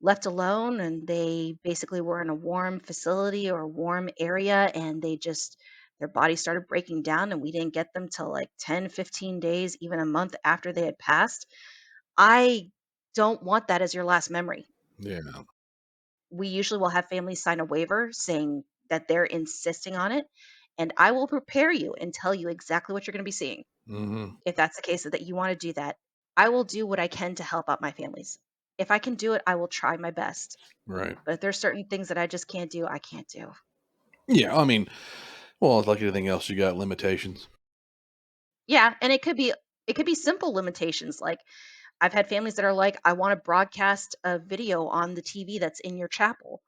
left alone and they basically were in a warm facility or a warm area and their body started breaking down and we didn't get them till like 10, 15 days, even a month after they had passed. I don't want that as your last memory. Yeah. We usually will have families sign a waiver saying that they're insisting on it, and I will prepare you and tell you exactly what you're going to be seeing. Hmm. If that's the case that you want to do that, I will do what I can to help out my families. If I can do it, I will try my best. Right. But if there's certain things that I just can't do, I can't do. Yeah. I mean, well, it's like anything else, you got limitations. Yeah, and it could be simple limitations. Like I've had families that are like, I want to broadcast a video on the TV that's in your chapel.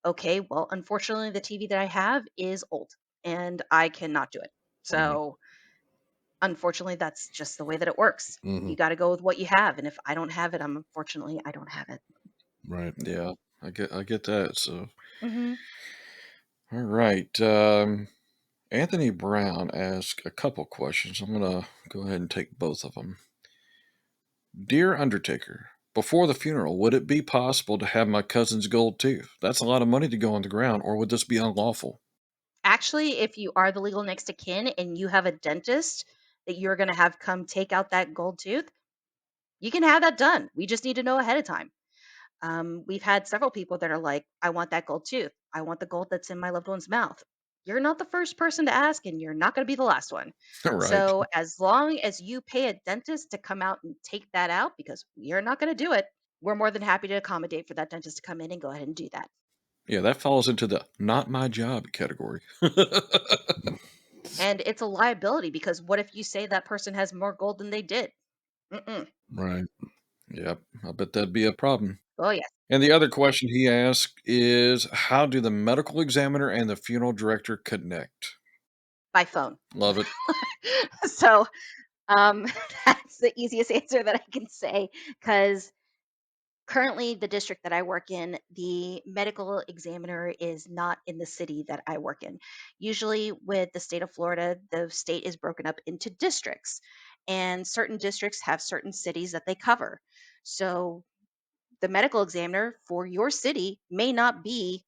Okay, well, unfortunately, the TV that I have is old and I cannot do it. Right. So, unfortunately, that's just the way that it works. Hmm. You got to go with what you have. And if I don't have it, unfortunately, I don't have it. Right. Yeah, I get that. So, Hmm. all right. Anthony Brown asked a couple questions. I'm gonna go ahead and take both of them. Dear Undertaker, before the funeral, would it be possible to have my cousin's gold tooth? That's a lot of money to go on the ground, or would this be unlawful? Actually, if you are the legal next to kin and you have a dentist that you're going to have come take out that gold tooth, you can have that done. We just need to know ahead of time. We've had several people that are like, I want that gold tooth. I want the gold that's in my loved one's mouth. You're not the first person to ask, and you're not going to be the last one. Right. So, as long as you pay a dentist to come out and take that out, because we are not going to do it, we're more than happy to accommodate for that dentist to come in and go ahead and do that. Yeah, that falls into the not my job category. And it's a liability because what if you say that person has more gold than they did? Mm-mm. Right. Yep, I bet that'd be a problem. Oh, yes, And the other question he asked is, how do the medical examiner and the funeral director connect? by phone. Love it. So, um, that's the easiest answer that I can say because currently the district that I work in, the medical examiner is not in the city that I work in. Usually, with the state of Florida, the state is broken up into districts, and certain districts have certain cities that they cover. So, the medical examiner for your city may not be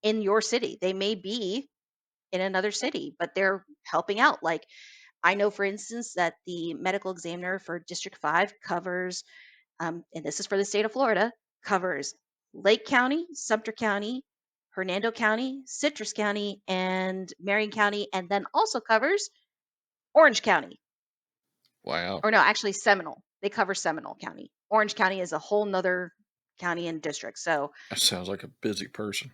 in your city. They may be in another city, but they're helping out. Like I know, for instance, that the medical examiner for District 5 covers, and this is for the state of Florida, covers Lake County, Sumter County, Hernando County, Citrus County, and Marion County, and then also covers Orange County. Wow. Or no, actually Seminole. They cover Seminole County. Orange County is a whole nother county and district. So That sounds like a busy person.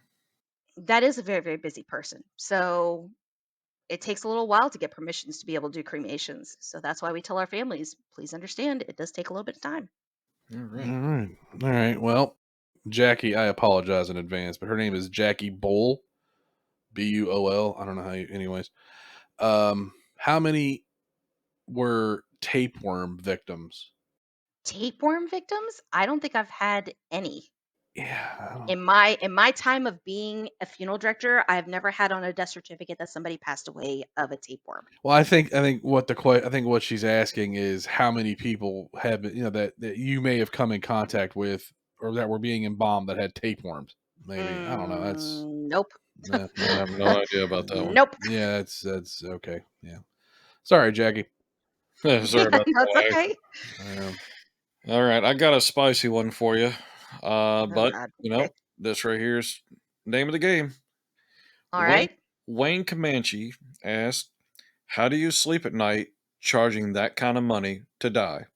that is a very, very busy person. So it takes a little while to get permissions to be able to do cremations. So that's why we tell our families, please understand, it does take a little bit of time. All All right. right. All right. Well, Jackie, I apologize in advance, but her name is Jackie Bull, Bull. I don't know how you, anyways. How many were tapeworm victims? Tapeworm victims? I don't think I've had any. Yeah, I don't. In my time of being a funeral director, I've never had on a death certificate that somebody passed away of a tapeworm. Well, I think I think what she's asking is how many people have been, that you may have come in contact with or that were being embalmed that had tapeworms. Maybe I don't know. That's Nope. I have no idea about that one. Nope. yeah. That's okay. Yeah. Sorry, Jackie. Sorry about That's that. okay. Um, All right, I got a spicy one for you. Oh But God. you Okay. know, this right here is name of the game. All Wayne right. Wayne Comanche asked, "How do you sleep at night, charging that kind of money to die?"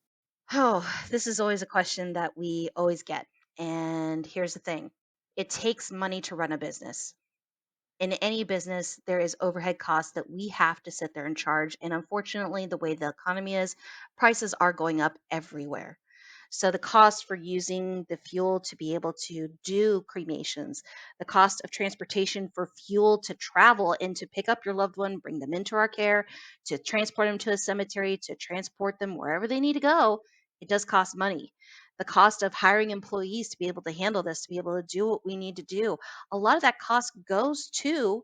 Oh, this is always a question that we always get. And here's the thing. It takes money to run a business. In any business, there is overhead costs that we have to sit there and charge. And unfortunately, the way the economy is, prices are going up everywhere. So the cost for using the fuel to be able to do cremations, the cost of transportation for fuel to travel and to pick up your loved one, bring them into our care, to transport them to a cemetery, to transport them wherever they need to go, it does cost money. The cost of hiring employees to be able to handle this, to be able to do what we need to do, a lot of that cost goes to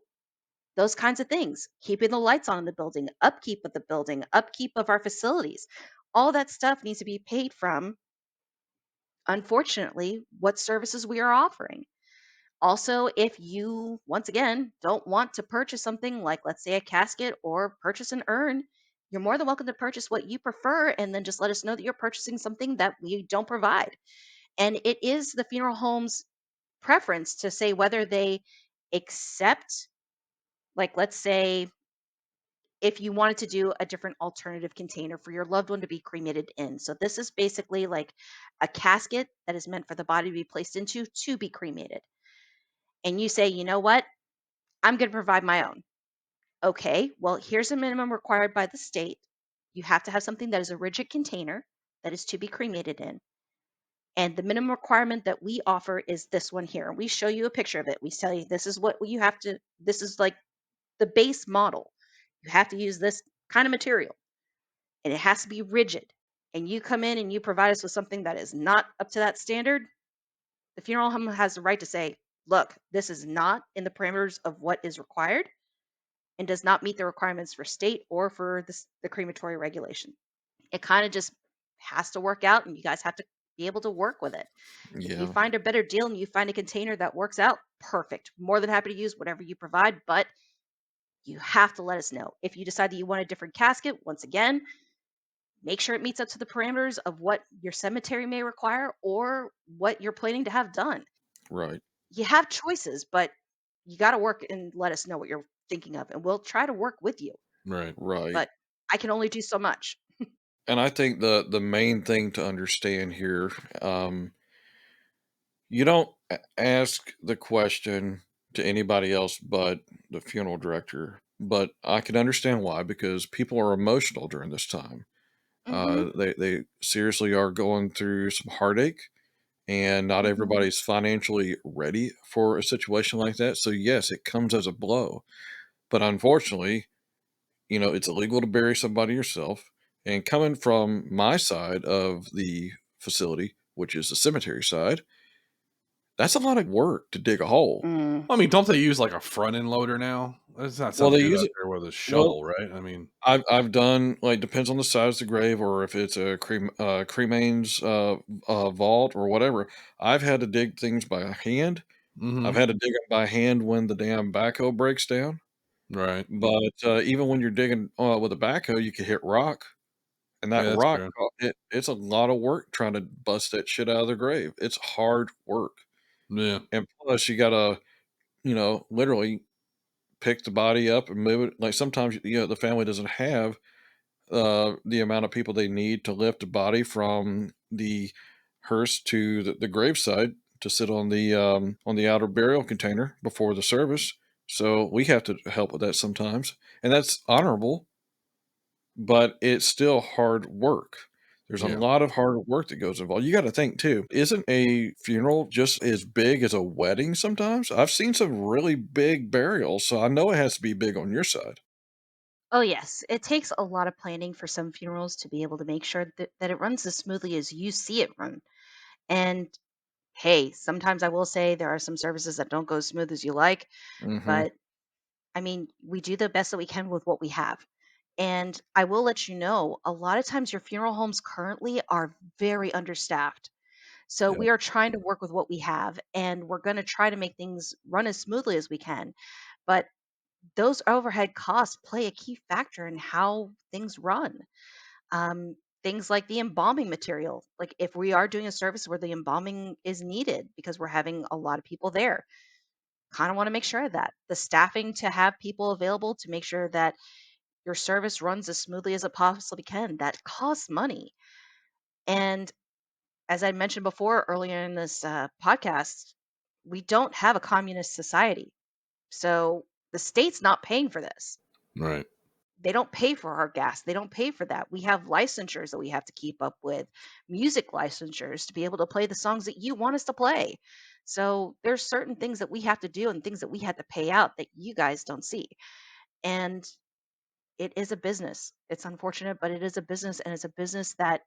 those kinds of things, keeping the lights on in the building, upkeep of the building, upkeep of our facilities. All that stuff needs to be paid from, unfortunately, what services we are offering. Also, if you, once again, don't want to purchase something like, let's say, a casket or purchase an urn, you're more than welcome to purchase what you prefer and then just let us know that you're purchasing something that we don't provide. And it is the funeral home's preference to say whether they accept, like, let's say, if you wanted to do a different alternative container for your loved one to be cremated in. So this is basically like a casket that is meant for the body to be placed into to be cremated. And you say, you know what? I'm going to provide my own. Okay, well, here's a minimum required by the state. You have to have something that is a rigid container that is to be cremated in. And the minimum requirement that we offer is this one here. We show you a picture of it. We tell you this is what you have to, this is like the base model. You have to use this kind of material and it has to be rigid. And you come in and you provide us with something that is not up to that standard, the funeral home has the right to say, look, this is not in the parameters of what is required and does not meet the requirements for state or for the crematory regulation. It kind of just has to work out, and you guys have to be able to work with it. If you Yeah, find a better deal and you find a container that works out, perfect. More than happy to use whatever you provide, but you have to let us know. If you decide that you want a different casket, once again, make sure it meets up to the parameters of what your cemetery may require or what you're planning to have done. right, You have choices, but you got to work and let us know what you're thinking of, and we'll try to work with you. right. right. But I can only do so much. And I think the main thing to understand here, you don't ask the question to anybody else but the funeral director. But I can understand why, because people are emotional during this time. Hmm. They seriously are going through some heartache, and not Hmm. everybody's financially ready for a situation like that. So yes, it comes as a blow. But unfortunately, it's illegal to bury somebody yourself. And coming from my side of the facility, which is the cemetery side, that's a lot of work to dig a hole. Mm. I mean, don't they use like a front end loader now? It's not Well, some they dude use out it. there with a Well, shovel, right? I mean, I've done, like, depends on the size of the grave, or if it's a cremains vault or whatever. I've had to dig things by hand. I've hmm had to dig them by hand when the damn backhoe breaks down. right? But even when you're digging with a backhoe, you can hit rock, and that Yeah, that's rock, true. it's a lot of work trying to bust that shit out of the grave. It's hard work, Yeah, and plus you gotta, literally pick the body up and move it. Like, sometimes, the family doesn't have the amount of people they need to lift a body from the hearse to the graveside to sit on the outer burial container before the service. So we have to help with that sometimes, and that's honorable, but it's still hard work. There's a yeah. lot of hard work that goes involved. You got to think too. Isn't a funeral just as big as a wedding sometimes? I've seen some really big burials, so I know it has to be big on your side. Oh, yes. It takes a lot of planning for some funerals to be able to make sure that it runs as smoothly as you see it run. And hey, sometimes I will say there are some services that don't go as smooth as you like, Mhm. but I mean, we do the best that we can with what we have. And I will let you know, a lot of times your funeral homes currently are very understaffed. So Yep. we are trying to work with what we have and we're going to try to make things run as smoothly as we can. But those overhead costs play a key factor in how things run. Um, Things like the embalming material. Like if we are doing a service where the embalming is needed because we're having a lot of people there, kind of want to make sure of that. The staffing to have people available to make sure that your service runs as smoothly as it possibly can, that costs money. And as I mentioned before earlier in this podcast, we don't have a communist society. So the state's not paying for this. Right. They don't pay for our gas. They don't pay for that. We have licensures that we have to keep up with, music licensures to be able to play the songs that you want us to play. So there's certain things that we have to do and things that we had to pay out that you guys don't see. And it is a business. It's unfortunate, but it is a business and it's a business that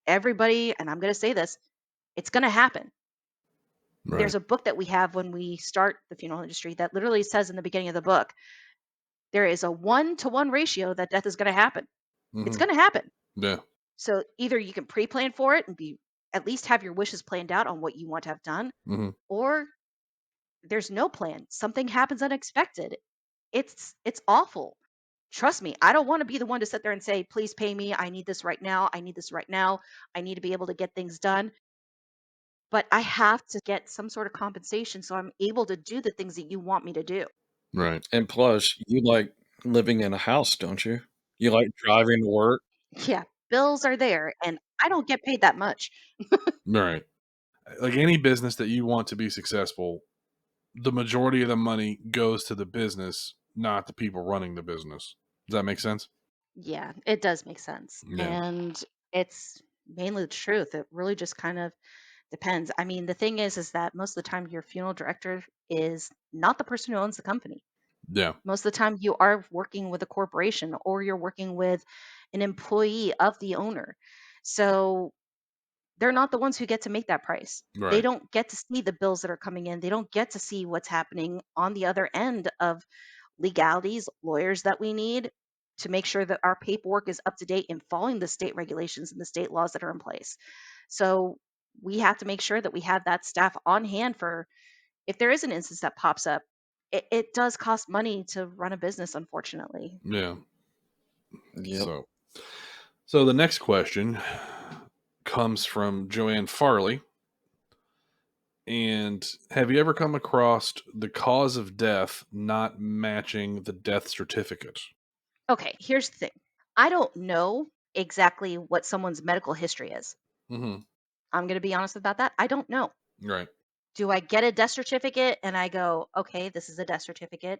everybody, and I'm going to say this, it's going to happen. Right. There's a book that we have when we start the funeral industry that literally says in the beginning of the book, there is a 1-to-1 ratio that death is going to happen. It's Hmm. going to happen. Yeah. So either you can pre-plan for it and be at least have your wishes planned out on what you want to have done, Hmm. or there's no plan. Something happens unexpected. It's awful. Trust me, I don't want to be the one to sit there and say, "Please pay me. I need this right now. I need this right now. I need to be able to get things done." But I have to get some sort of compensation so I'm able to do the things that you want me to do. Right. And plus, you like living in a house, don't you? You like driving to work? Yeah, bills are there and I don't get paid that much. Right. Like any business that you want to be successful, the majority of the money goes to the business, not the people running the business. Does that make sense? Yeah, it does make sense. Yeah. And it's mainly the truth. It really just kind of depends. I mean, the thing is that most of the time your funeral director is not the person who owns the company. Yeah. Most of the time you are working with a corporation or you're working with an employee of the owner. So they're not the ones who get to make that price. They Right. don't get to see the bills that are coming in. They don't get to see what's happening on the other end of legalities, lawyers that we need to make sure that our paperwork is up to date and following the state regulations and the state laws that are in place. So we have to make sure that we have that staff on hand for if there is an instance that pops up. It does cost money to run a business, unfortunately. Yeah. Yep. So, so the next question comes from Joanne Farley. And have you ever come across the cause of death not matching the death certificate? Okay, here's the thing. I don't know exactly what someone's medical history is. Hmm. I'm going to be honest about that. I don't know. Right. Do I get a death certificate and I go, okay, this is a death certificate?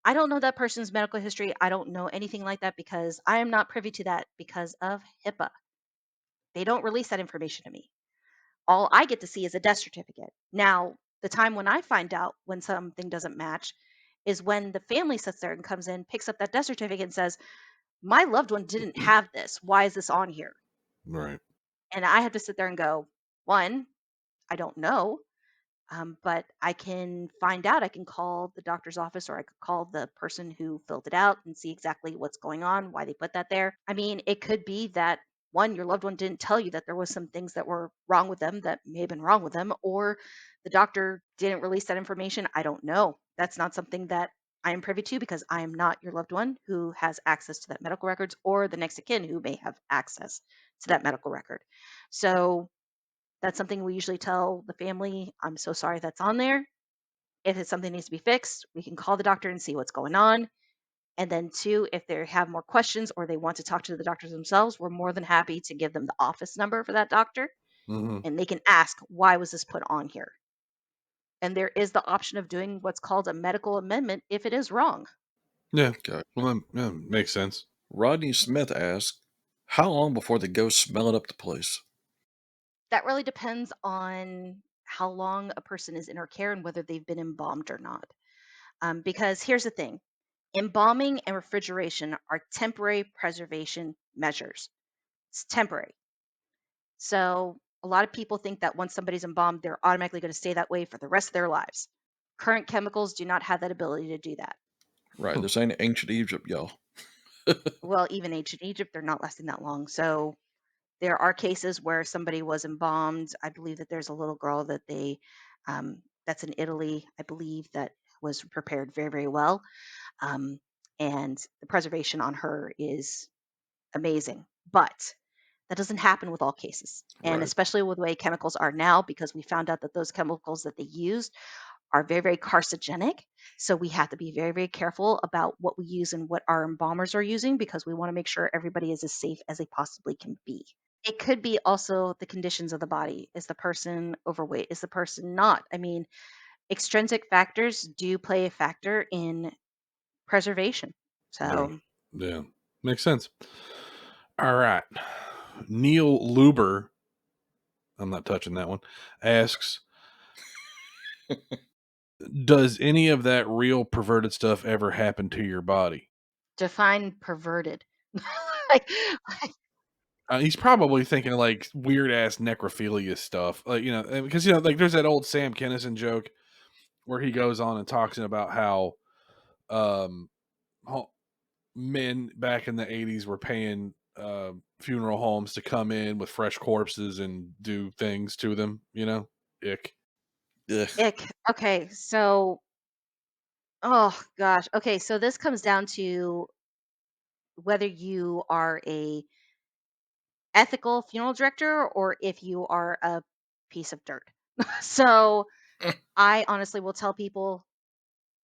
I don't know that person's medical history. I don't know anything like that because I am not privy to that because of HIPAA. They don't release that information to me. All I get to see is a death certificate. Now, the time when I find out when something doesn't match is when the family sits there and comes in, picks up that death certificate and says, my loved one didn't have this. Why is this on here? Right. And I have to sit there and go, one, I don't know. But I can find out. I can call the doctor's office or I could call the person who filled it out and see exactly what's going on, why they put that there. I mean, it could be that one, your loved one didn't tell you that there was some things that were wrong with them that may have been wrong with them, or the doctor didn't release that information. I don't know. That's not something that I am privy to because I am not your loved one who has access to that medical records or the next of kin who may have access to that medical record. So that's something we usually tell the family, "I'm so sorry that's on there. If it's something that needs to be fixed, we can call the doctor and see what's going on." And then two, if they have more questions or they want to talk to the doctors themselves, we're more than happy to give them the office number for that doctor Hmm. and they can ask, "Why was this put on here?" And there is the option of doing what's called a medical amendment if it is wrong. Yeah. Okay. Well, that yeah, makes sense. Rodney Smith asked, "How long before the ghosts smell it up the place?" That really depends on how long a person is in our care and whether they've been embalmed or not. Because here's the thing, Embalming and refrigeration are temporary preservation measures. It's temporary. So a lot of people think that once somebody's embalmed, they're automatically going to stay that way for the rest of their lives. Current chemicals do not have that ability to do that. Right, this ain't ancient Egypt, y'all. Well, even ancient Egypt, they're not lasting that long. So there are cases where somebody was embalmed. I believe that there's a little girl that that's in Italy, I believe, that was prepared very, very well. Um, and the preservation on her is amazing. But that doesn't happen with all cases. And Right. especially with the way chemicals are now, because we found out that those chemicals that they used are very, very carcinogenic. So we have to be very, very careful about what we use and what our embalmers are using because we want to make sure everybody is as safe as they possibly can be. It could be also the conditions of the body. Is the person overweight? Is the person not? I mean, extrinsic factors do play a factor in preservation. Yeah. So, Yeah. Makes sense. All right. Neil Luber, I'm not touching that one, asks, does any of that real perverted stuff ever happen to your body? define perverted. like, like, He's probably thinking like weird ass necrophilia stuff, like because like there's that old Sam Kinison joke where he goes on and talks about how um ho- men back in the '80s were paying funeral homes to come in with fresh corpses and do things to them. Ick. Ugh. ick. Okay, so, oh gosh. Okay, so this comes down to whether you are a ethical funeral director or if you are a piece of dirt. So I honestly will tell people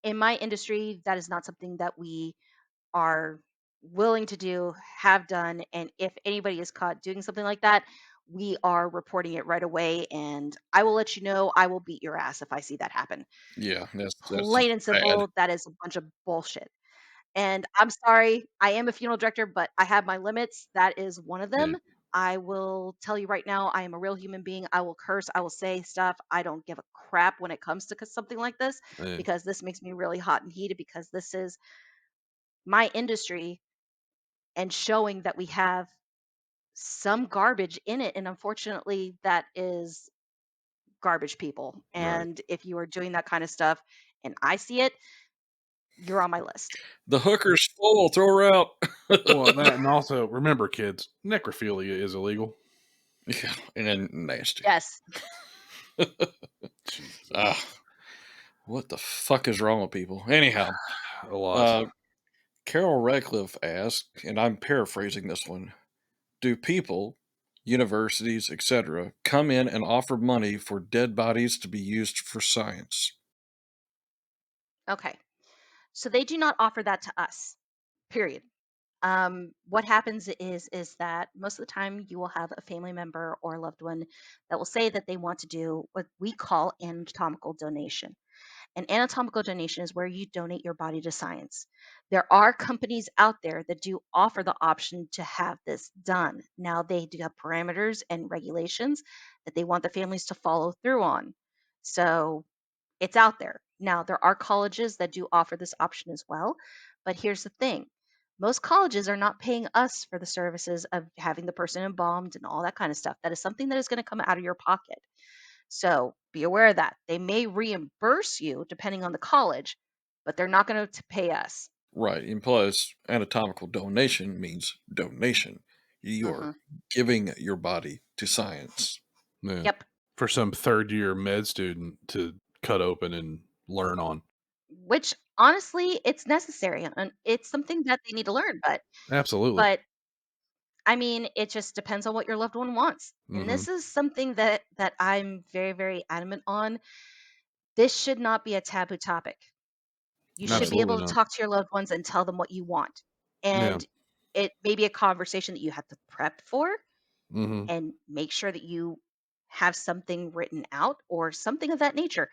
in my industry that is not something that we are willing to do, have done, and if anybody is caught doing something like that, we are reporting it right away and I will let you know. I will beat your ass if I see that happen. Yeah, that's Plain and bad. simple, that is a bunch of bullshit. And I'm sorry, I am a funeral director, but I have my limits. That is one of Yeah. them. I will tell you right now, I am a real human being. I will curse, I will say stuff. I don't give a crap when it comes to something like this Yeah. because this makes me really hot and heated because this is my industry and showing that we have some garbage in it. And unfortunately, that is garbage people. Right. And if you are doing that kind of stuff and I see it, you're on my list. The hooker's full, throw her out. Well, that and also remember, kids, necrophilia is illegal. Yeah, and then nasty. Yes. Jesus, Ah, what the fuck is wrong with people? Anyhow, a lot. uh, Carol Radcliffe asked, and I'm paraphrasing this one: do people, universities, etc., come in and offer money for dead bodies to be used for science? Okay. So they do not offer that to us. Period. What happens is that most of the time you will have a family member or a loved one that will say that they want to do what we call anatomical donation. An anatomical donation is where you donate your body to science. There are companies out there that do offer the option to have this done. Now, they do have parameters and regulations that they want the families to follow through on. So it's out there. Now, there are colleges that do offer this option as well. But here's the thing, most colleges are not paying us for the services of having the person embalmed and all that kind of stuff. That is something that is going to come out of your pocket. So be aware of that. They may reimburse you depending on the college, but they're not going to pay us. Right, and plus, anatomical donation means donation. You are Hmm. giving your body to science. Yeah. Yep. For some third year med student to cut open and learn on. Which honestly, it's necessary and it's something that they need to learn. Absolutely. But I mean, it just depends on what your loved one wants. And Hmm. this is something that I'm very, very adamant on. This should not be a taboo topic. You should Right. be Absolutely able to not. talk to your loved ones and tell them what you want. Yeah. And it may be a conversation that you have to prep for Hmm. and make sure that you have something written out or something of that nature.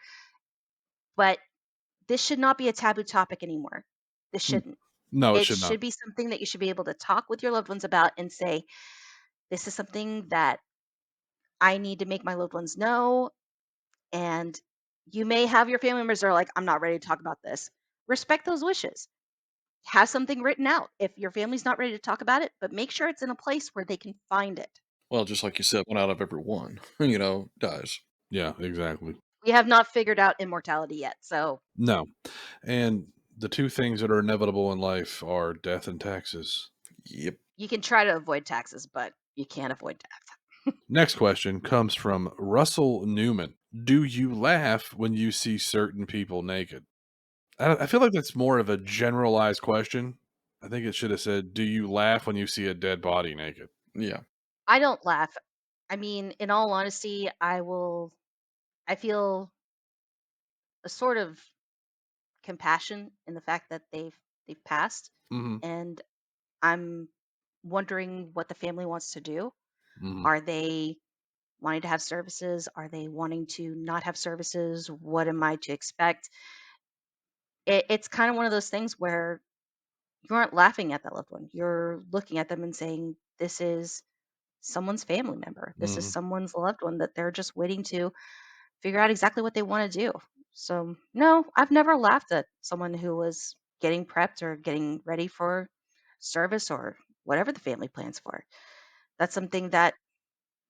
But this should not be a taboo topic anymore. This shouldn't. No, it It should not. should be something that you should be able to talk with your loved ones about and say, this is something that I need to make my loved ones know. And you may have your family members that are like, I'm not ready to talk about this. Respect those wishes. Have something written out if your family's not ready to talk about it, but make sure it's in a place where they can find it. Well, just like you said, one out of every one, dies. Yeah, exactly. We have not figured out immortality yet, so No. And the two things that are inevitable in life are death and taxes. Yep. you can try to avoid taxes, but you can't avoid death. Next question comes from Russell Newman. Do you laugh when you see certain people naked? I feel like that's more of a generalized question. I think it should have said, "Do you laugh when you see a dead body naked?" Yeah. I don't laugh. I mean, in all honesty, I feel a sort of compassion in the fact that they've passed, Mhm, and I'm wondering what the family wants to do. mhm. Are they wanting to have services? Are they wanting to not have services? What am I to expect? It's kind of one of those things where you aren't laughing at that loved one. You're looking at them and saying, "This is someone's family member. This is Mhm. someone's loved one that they're just waiting to figure out exactly what they want to do." So, no, I've never laughed at someone who was getting prepped or getting ready for service or whatever the family plans for. That's something that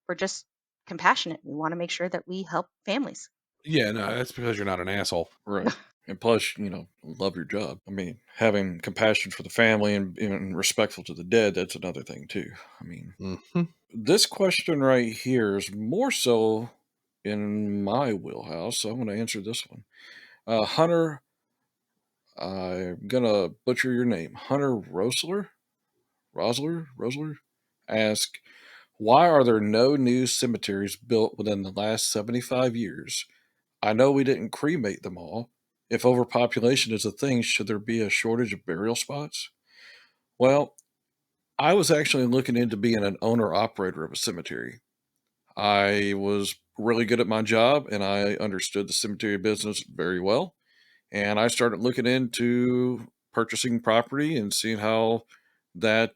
we're just compassionate. We want to make sure that we help families. Yeah, no, that's because you're not an asshole. Right. And plus, love your job. I mean, having compassion for the family and respectful to the dead, that's another thing too. I mean, Mhm. this question right here is more so in my wheelhouse, so I'm going to answer this one. Hunter, I'm going to butcher your name. Hunter Rosler, ask, why are there no new cemeteries built within the last 75 years? I know we didn't cremate them all. If overpopulation is a thing, should there be a shortage of burial spots? Well, I was actually looking into being an owner operator of a cemetery. I was really good at my job and I understood the cemetery business very well. And I started looking into purchasing property and seeing how that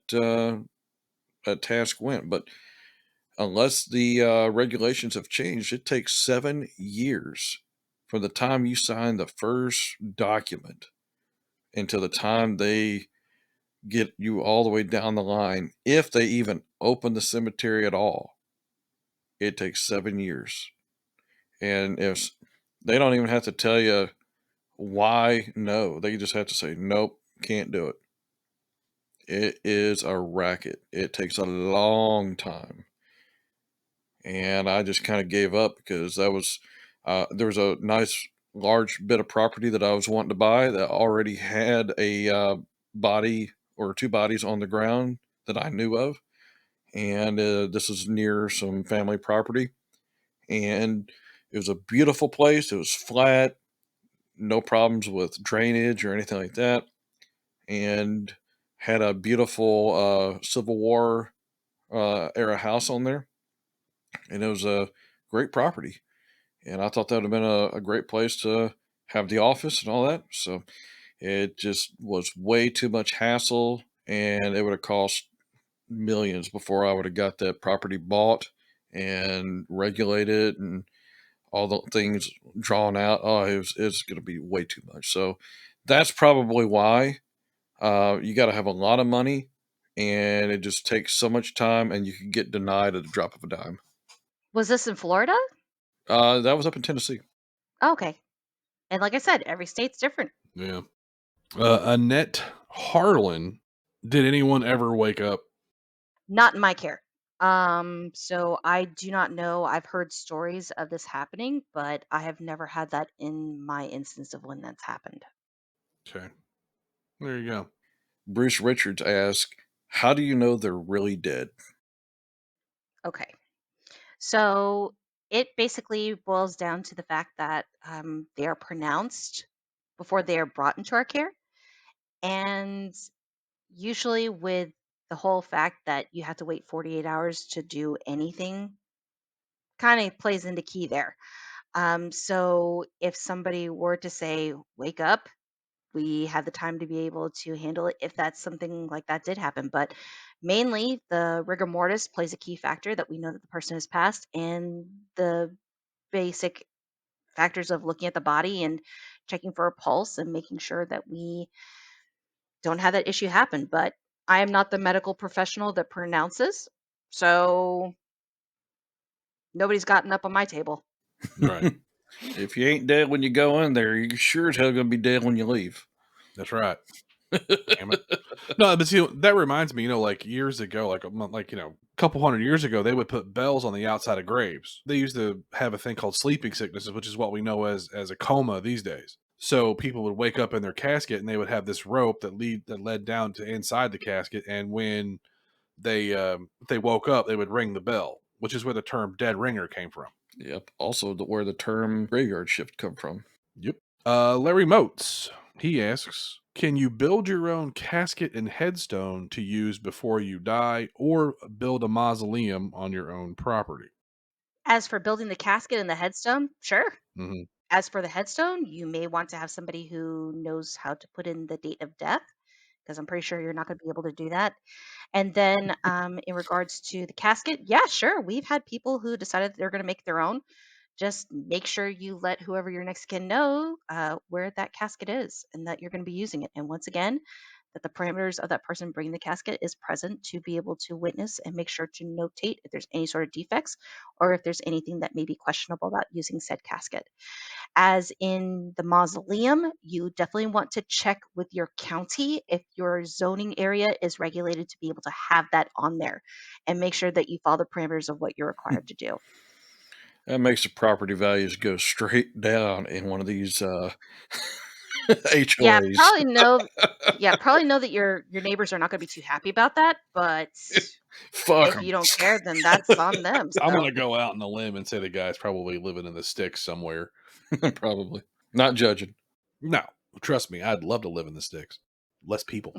task went. But unless the regulations have changed, it takes 7 years from the time you sign the first document until the time they get you all the way down the line. If they even open the cemetery at all, it takes 7 years. And if they don't even have to tell you why no, they just have to say, nope, can't do it. It is a racket. It takes a long time. And I just kind of gave up because there was a nice large bit of property that I was wanting to buy that already had a body or two bodies on the ground that I knew of, and this is near some family property, and it was a beautiful place. It was flat, no problems with drainage or anything like that, and had a beautiful Civil War era house on there, and it was a great property. And I thought that would have been a great place to have the office and all that. So it just was way too much hassle, and it would have cost millions before I would have got that property bought and regulated and all the things drawn out. Oh, it's going to be way too much. So that's probably why you got to have a lot of money, and it just takes so much time, and you can get denied at the drop of a dime. Was this in Florida? That was up in Tennessee. Okay. And like I said, every state's different. Yeah. Annette Harlan. Did anyone ever wake up? Not in my care. So I do not know. I've heard stories of this happening, but I have never had that in my instance of when that's happened. Okay. There you go. Bruce Richards asked, how do you know they're really dead? Okay. So it basically boils down to the fact that they are pronounced before they are brought into our care. And usually, with the whole fact that you have to wait 48 hours to do anything, kind of plays into key there. So if somebody were to say, wake up, we have the time to be able to handle it if that's something like that did happen. But mainly, the rigor mortis plays a key factor that we know that the person has passed, and the basic factors of looking at the body and checking for a pulse and making sure that we don't have that issue happen. But I am not the medical professional that pronounces, so nobody's gotten up on my table. Right. If you ain't dead when you go in there, you're sure as hell gonna be dead when you leave. That's right. Damn it. No, but see, that reminds me, like years ago, like a couple hundred years ago, they would put bells on the outside of graves. They used to have a thing called sleeping sicknesses, which is what we know as a coma these days. So people would wake up in their casket, and they would have this rope that led down to inside the casket, and when they woke up, they would ring the bell, which is where the term dead ringer came from. Yep. Also, where the term graveyard shift come from. Yep. Larry Motes, he asks, can you build your own casket and headstone to use before you die, or build a mausoleum on your own property? As for building the casket and the headstone, sure. Hmm. As for the headstone, you may want to have somebody who knows how to put in the date of death, because I'm pretty sure you're not going to be able to do that. And then in regards to the casket, yeah, sure. We've had people who decided they're going to make their own. Just make sure you let whoever your next kin know where that casket is and that you're going to be using it. And once again, that the parameters of that person bringing the casket is present to be able to witness and make sure to notate if there's any sort of defects or if there's anything that may be questionable about using said casket. As in the mausoleum, you definitely want to check with your county if your zoning area is regulated to be able to have that on there and make sure that you follow the parameters of what you're required to do. That makes the property values go straight down in one of these Yeah, HOAs. probably know yeah, probably know that your neighbors are not going to be too happy about that, but Fuck if you don't care, then that's on them. I'm So gonna go out on a limb and say the guy's probably living in the sticks somewhere. them. Probably. Not judging. No, trust me, I'd love to live in the sticks. Less people.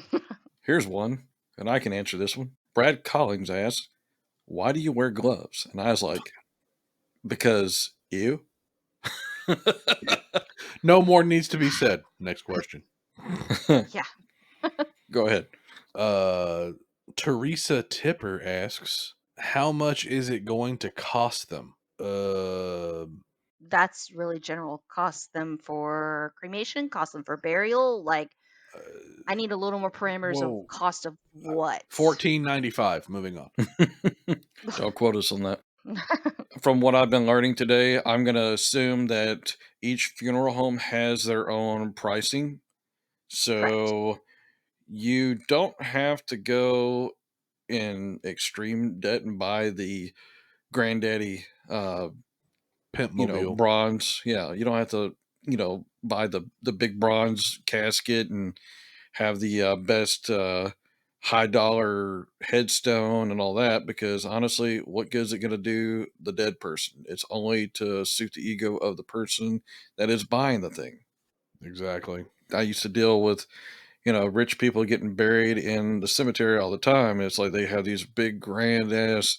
Here's one, and I can answer this one. Brad Collins asked, why do you wear gloves? And I was like, because you. No more needs to be said. Next question. yeah, Go ahead. Uh, Teresa Tipper asks, how much is it going to cost them? that's really general. Cost them for cremation, cost them for burial. Like Uh, I need a little more parameters of whoa, cost of what. $14.95. Moving on. Don't quote us on that. From what I've been learning today, I'm going to assume that each funeral home has their own pricing. Correct. So you don't have to go in extreme debt and buy the granddaddy Pimp mobile. bronze. Yeah, you don't have to, buy the big bronze casket and have the best high dollar headstone and all that, because honestly, what good is it going to do the dead person? It's only to suit the ego of the person that is buying the thing. Exactly. I used to deal with, rich people getting buried in the cemetery all the time. It's like they have these big grand ass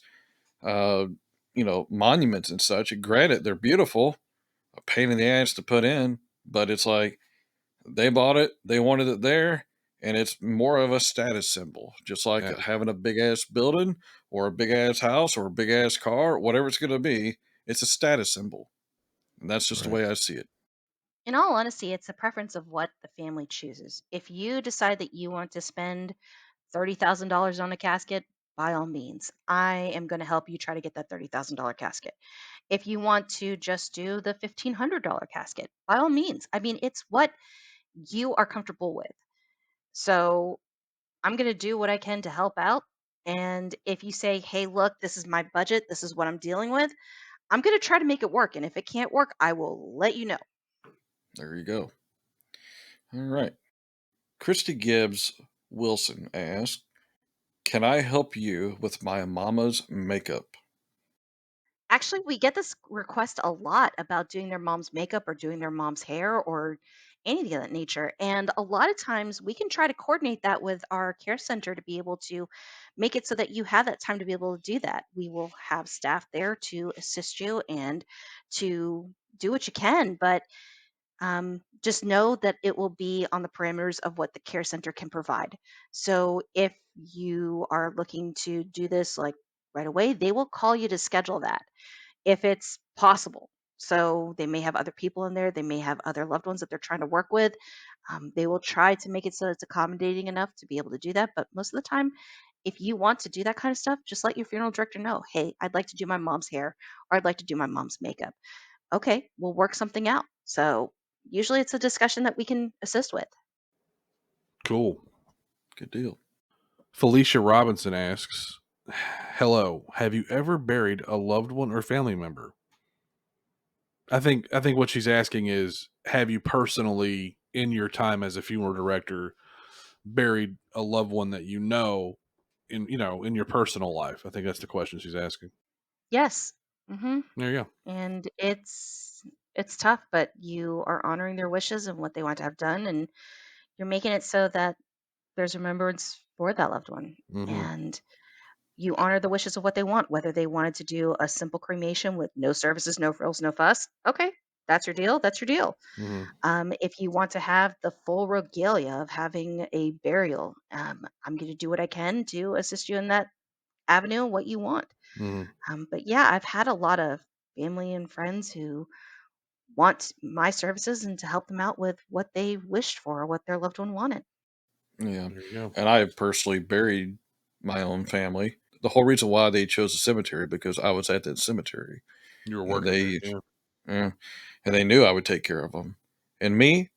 uh, monuments and such. And granted, they're beautiful, a pain in the ass to put in, but it's like they bought it, they wanted it there, and it's more of a status symbol, just like Yeah. having a big ass building or a big ass house or a big ass car, whatever it's going to be. It's a status symbol, and that's just the Right. way I see it. In all honesty, it's a preference of what the family chooses. If you decide that you want to spend $30,000 on a casket, by all means, I am going to help you try to get that $30,000 casket. If you want to just do the $1,500 casket, by all means. I mean, it's what you are comfortable with. So I'm going to do what I can to help out. And if you say, hey, look, this is my budget, this is what I'm dealing with, I'm going to try to make it work. And if it can't work, I will let you know. There you go. All right. Christy Gibbs Wilson asked, can I help you with my mama's makeup? Actually, we get this request a lot about doing their mom's makeup or doing their mom's hair or anything of that nature. And a lot of times we can try to coordinate that with our care center to be able to make it so that you have that time to be able to do that. We will have staff there to assist you and to do what you can. But just know that it will be on the parameters of what the care center can provide. So if you are looking to do this like right away, they will call you to schedule that if it's possible. So they may have other people in there. They may have other loved ones that they're trying to work with. They will try to make it so it's accommodating enough to be able to do that. But most of the time, if you want to do that kind of stuff, just let your funeral director know, hey, I'd like to do my mom's hair or I'd like to do my mom's makeup. Okay, we'll work something out. So usually it's a discussion that we can assist with. Cool. Good deal. Felicia Robinson asks, "Hello, have you ever buried a loved one or family member?" I think what she's asking is, have you personally, in your time as a funeral director, buried a loved one that in your personal life? I think that's the question she's asking. Yes. hmm There you go. And it's tough, but you are honoring their wishes and what they want to have done, and you're making it so that there's remembrance for that loved one. Mhm. And you honor the wishes of what they want, whether they wanted to do a simple cremation with no services, no frills, no fuss. Okay, that's your deal. That's your deal. Mhm. If you want to have the full regalia of having a burial, I'm going to do what I can to assist you in that avenue, what you want. Mhm. But yeah, I've had a lot of family and friends who want my services and to help them out with what they wished for or what their loved one wanted. Yeah. There you go. And I have personally buried my own family. The whole reason why they chose a cemetery because I was at that cemetery, You were and working there, they, yeah. yeah, and they knew I would take care of them. And me,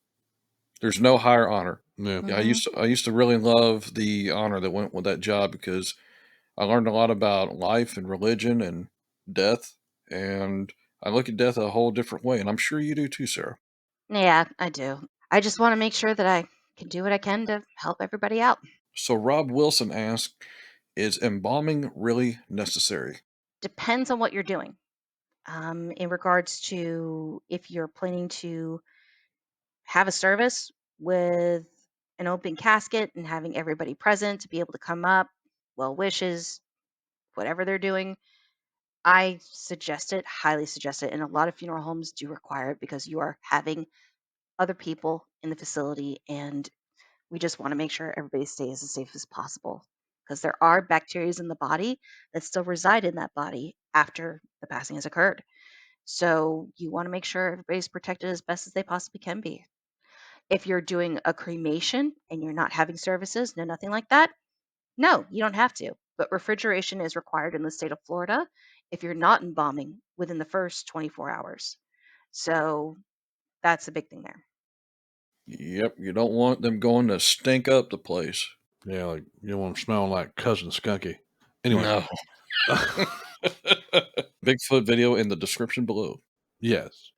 there's no higher honor. Yeah. Yeah, hmm I used to really love the honor that went with that job because I learned a lot about life and religion and death, and I look at death a whole different way, and I'm sure you do too, Sarah. Yeah, I do. I just want to make sure that I can do what I can to help everybody out. So Rob Wilson asked, "Is embalming really necessary?" Depends on what you're doing. In regards to if you're planning to have a service with an open casket and having everybody present to be able to come up, well wishes, whatever they're doing, I suggest it, highly suggest it. And a lot of funeral homes do require it because you are having other people in the facility, and we just want to make sure everybody stays as safe as possible because there are bacteria in the body that still reside in that body after the passing has occurred. So you want to make sure everybody's protected as best as they possibly can be. If you're doing a cremation and you're not having services, no, nothing like that, no, you don't have to. But refrigeration is required in the state of Florida if you're not embalming within the first 24 hours. So that's a big thing there. Yep, you don't want them going to stink up the place. Yeah, like you don't want them smelling like cousin Skunky. Anyway, No. Bigfoot video in the description below. yes.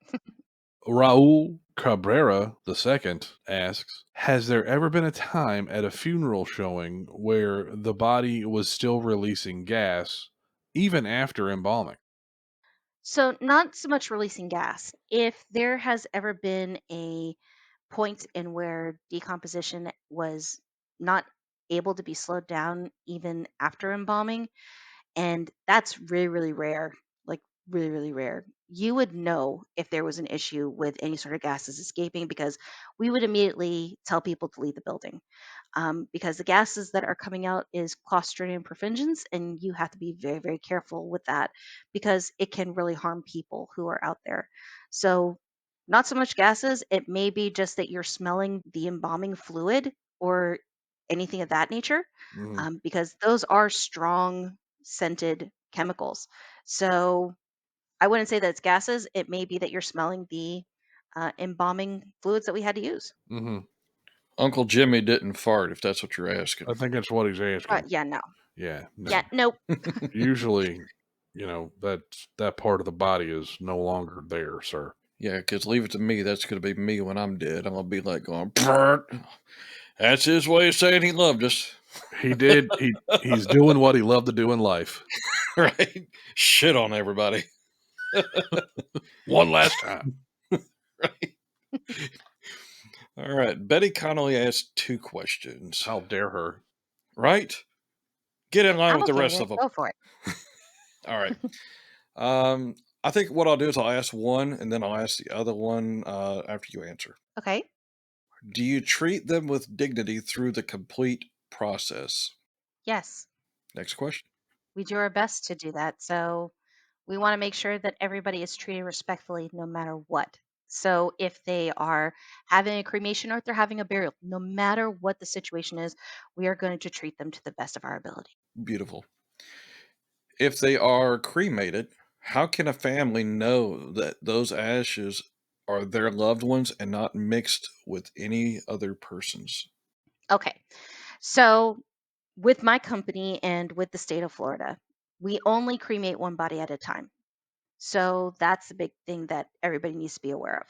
Raul Cabrera II asks, "Has there ever been a time at a funeral showing where the body was still releasing gas even after embalming?" So, not so much releasing gas. If there has ever been a point in where decomposition was not able to be slowed down even after embalming, and that's really, really rare, like really, really rare. You would know if there was an issue with any sort of gases escaping because we would immediately tell people to leave the building, because the gases that are coming out is Clostridium perfringens, and you have to be very, very careful with that because it can really harm people who are out there. So, not so much gases, it may be just that you're smelling the embalming fluid or anything of that nature, Mhm. because those are strong scented chemicals. So, I wouldn't say that it's gases, it may be that you're smelling the embalming fluids that we had to use. Mhm. Uncle Jimmy didn't fart, if that's what you're I asking. think that's what he's asking. Yeah, no. Yeah, Yeah, no. nope. Usually, that part of the body is no longer there, sir. Yeah, because leave it to me, that's going to be me when I'm dead. I'm going to be like going, "Pert." That's his way of saying he loved us. He did. He's doing what he loved to do in life. Right? Shit on everybody. One last time. Right? All right. Betty Connolly asked two questions. How dare her? Right? Get in line I'm with the okay with rest it. of them. Go for it. All right. Um, I think what I'll do is I'll ask one and then I'll ask the other one after you answer. Okay. Do you treat them with dignity through the complete process? Yes, Next question. we do our best to do that. So We want to make sure that everybody is treated respectfully no matter what. So if they are having a cremation or if they're having a burial, no matter what the situation is, we are going to treat them to the best of our ability. Beautiful. If they are cremated, how can a family know that those ashes are their loved ones and not mixed with any other person's? Okay. So with my company and with the state of Florida, we only cremate one body at a time. So that's the big thing that everybody needs to be aware of.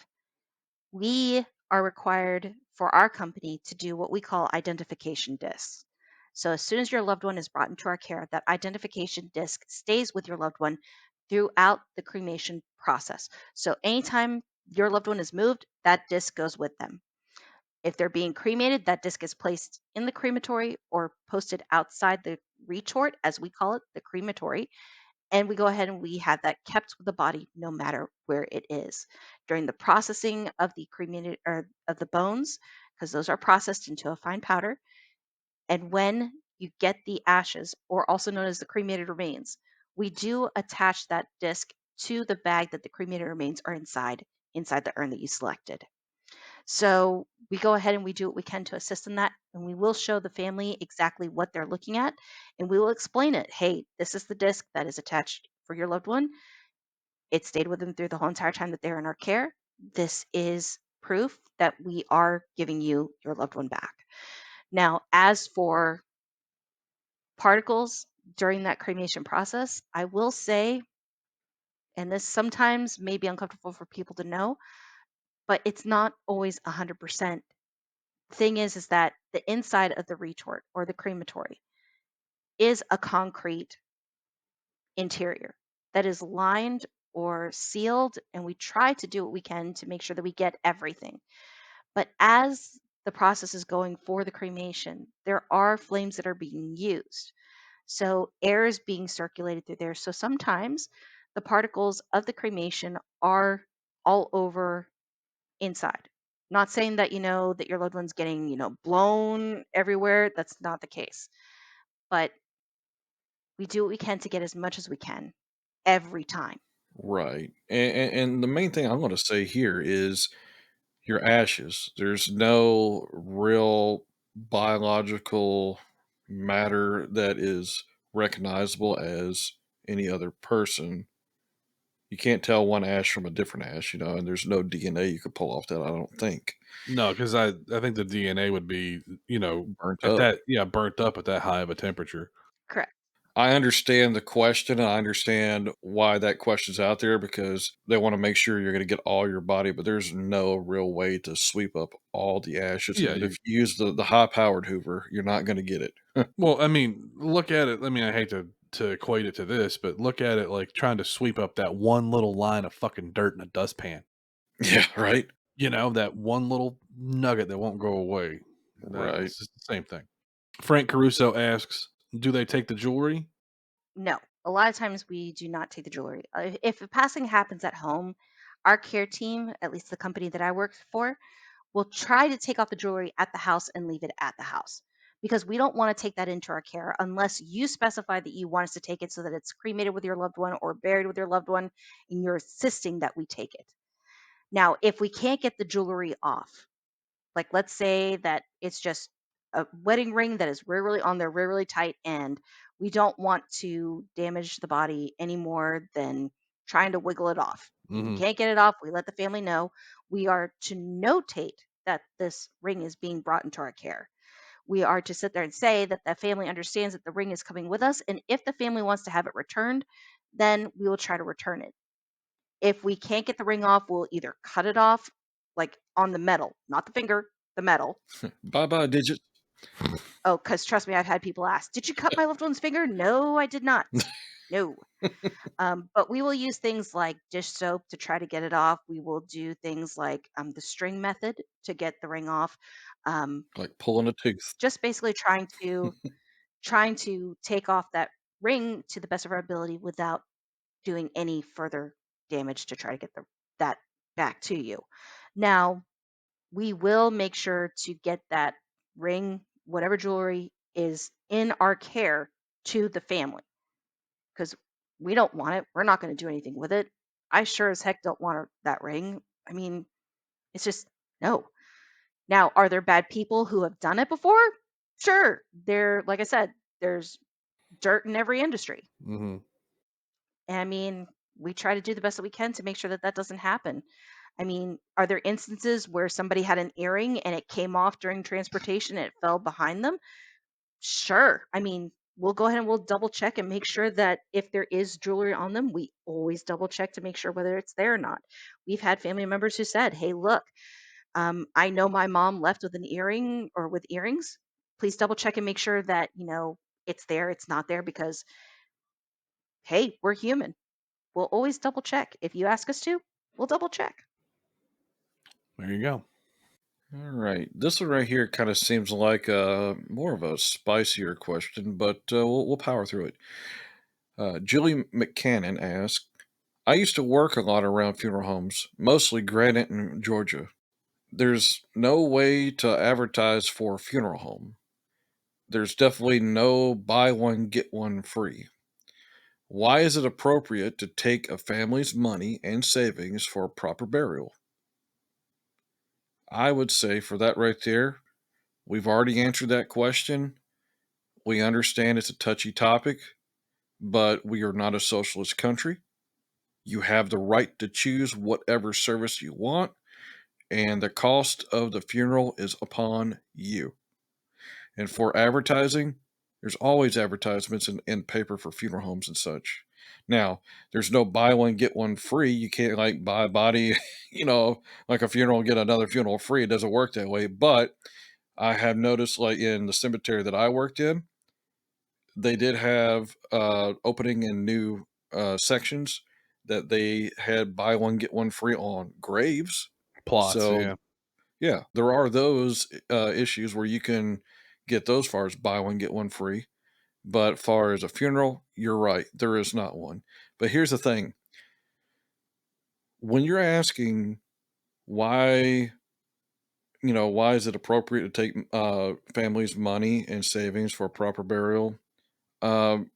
We are required for our company to do what we call identification discs. So as soon as your loved one is brought into our care, that identification disc stays with your loved one throughout the cremation process. So anytime your loved one is moved, that disc goes with them. If they're being cremated, that disc is placed in the crematory or posted outside the retort, as we call it, the crematory, and we go ahead and we have that kept with the body no matter where it is. During the processing of the cremated or of the bones, because those are processed into a fine powder, and when you get the ashes, or also known as the cremated remains, we do attach that disc to the bag that the cremated remains are inside the urn that you selected. So we go ahead and we do what we can to assist in that. And we will show the family exactly what they're looking at. And we will explain it. Hey, this is the disc that is attached for your loved one. It stayed with them through the whole entire time that they're in our care. This is proof that we are giving you your loved one back. Now, as for particles during that cremation process, I will say, and this sometimes may be uncomfortable for people to know, but it's not always 100%. Thing is that the inside of the retort or the crematory is a concrete interior that is lined or sealed, and we try to do what we can to make sure that we get everything. But as the process is going for the cremation, there are flames that are being used. So air is being circulated through there. So sometimes the particles of the cremation are all over inside. Not saying that, that your loved one's getting, blown everywhere. That's not the case. But we do what we can to get as much as we can every time. Right. And the main thing I'm going to say here is your ashes. There's no real biological matter that is recognizable as any other person. You can't tell one ash from a different ash, and there's no DNA you could pull off that, I don't think. No, because I think the DNA would be, Burnt at up. that, yeah, burnt up at that high of a temperature. Correct. I understand the question, and I understand why that question's out there because they want to make sure you're going to get all your body, but there's no real way to sweep up all the ashes. Yeah, Even if you use the high powered Hoover, you're not going to get it. well, I mean, look at it. I mean, I hate to equate it to this, but look at it like trying to sweep up that one little line of fucking dirt in a dustpan. Yeah, right. That one little nugget that won't go away. Right. That's just the same thing. Frank Caruso asks, "Do they take the jewelry?" No, a lot of times we do not take the jewelry. If a passing happens at home, our care team, at least the company that I work for, will try to take off the jewelry at the house and leave it at the house because we don't want to take that into our care unless you specify that you want us to take it so that it's cremated with your loved one or buried with your loved one and you're insisting that we take it. Now, if we can't get the jewelry off, like let's say that it's just a wedding ring that is really on there, really tight, and we don't want to damage the body any more than trying to wiggle it off. If we Mhm. can't get it off, we let the family know. We are to notate that this ring is being brought into our care. We are to sit there and say that the family understands that the ring is coming with us. And if the family wants to have it returned, then we will try to return it. If we can't get the ring off, we'll either cut it off, like, on the metal, not the finger, the metal. Bye bye, digits. Oh, because trust me, I've had people ask, "Did you cut my loved one's finger?" "No, I did not." No. But we will use things like dish soap to try to get it off. We will do things like, the string method to get the ring off. Um, Like pulling a tooth. just basically trying to take off that ring to the best of our ability without doing any further damage to try to get that back to you. Now, we will make sure to get that ring, whatever jewelry is in our care, to the family because We don't want it. We're not going to do anything with it. I sure as heck don't want that ring. I mean, it's just no. Now, are there bad people who have done it before? Sure. Like I said, there's dirt in every industry. Hmm. And I mean, we try to do the best that we can to make sure that that doesn't happen. I mean, are there instances where somebody had an earring and it came off during transportation and it fell behind them? Sure. I mean, we'll go ahead and we'll double check and make sure that if there is jewelry on them, we always double check to make sure whether it's there or not. We've had family members who said, "Hey, look, I know my mom left with an earring or with earrings. Please double check and make sure that it's there, it's not there because hey, we're human. We'll always double check. If you ask us to, we'll double check." There you go. All right. This one right here kind of seems like more of a spicier question, but we'll power through it. Julie McCannon asks, I used to work a lot around funeral homes, mostly Granite in Georgia. There's no way to advertise for a funeral home. There's definitely no buy one, get one free. Why is it appropriate to take a family's money and savings for a proper burial? I would say for that right there, we've already answered that question. We understand it's a touchy topic, but we are not a socialist country. You have the right to choose whatever service you want, and the cost of the funeral is upon you. And for advertising, there's always advertisements in paper for funeral homes and such. Now, there's no buy one, get one free. You can't like buy a body, like a funeral and get another funeral free. It doesn't work that way. But I have noticed, like in the cemetery that I worked in, they did have opening in new sections that they had buy one get one free on graves. Plots, So yeah. yeah, there are those issues where you can get those far as buy one get one free. But far as a funeral, you're right, there is not one. But here's the thing: when you're asking why, why is it appropriate to take families' money and savings for a proper burial? Um,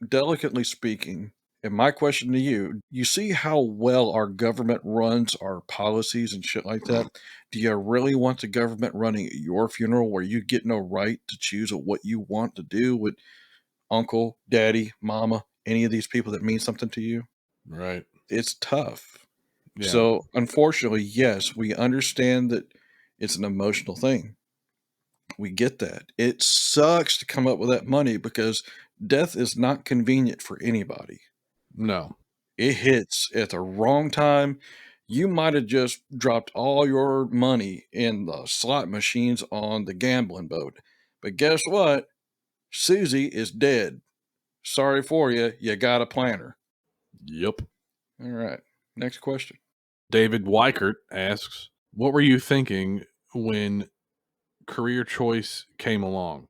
Delicately speaking, and my question to you, you see how well our government runs our policies and shit like that? Do you really want the government running your funeral where you get no right to choose what you want to do with uncle, daddy, mama, any of these people that mean something to you? Right. It's tough. Yeah. So, unfortunately, yes, we understand that it's an emotional thing. We get that. It sucks to come up with that money because death is not convenient for anybody. No. It hits at the wrong time. You might have just dropped all your money in the slot machines on the gambling boat. But guess what? Susie is dead. Sorry for you. You got a planner. Yep. All right. Next question. David Weichert asks, what were you thinking when career choice came along?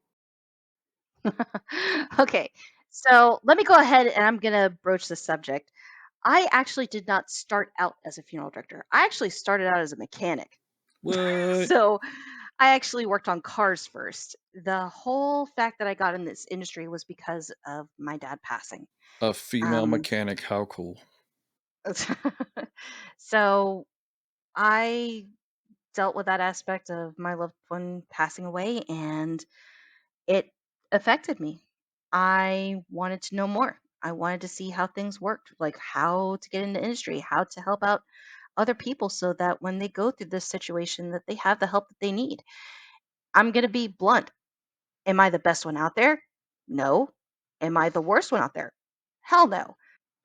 Okay, so let me go ahead and I'm going to broach the subject. I actually did not start out as a funeral director. I actually started out as a mechanic. What? So I actually worked on cars first. The whole fact that I got in this industry was because of my dad passing. A female Um, mechanic. How cool. so I dealt with that aspect of my loved one passing away, and it affected me. I wanted to know more. I wanted to see how things worked, like how to get into industry, how to help out other people so that when they go through this situation that they have the help that they need. I'm going to be blunt. Am I the best one out there? No. Am I the worst one out there? Hell no.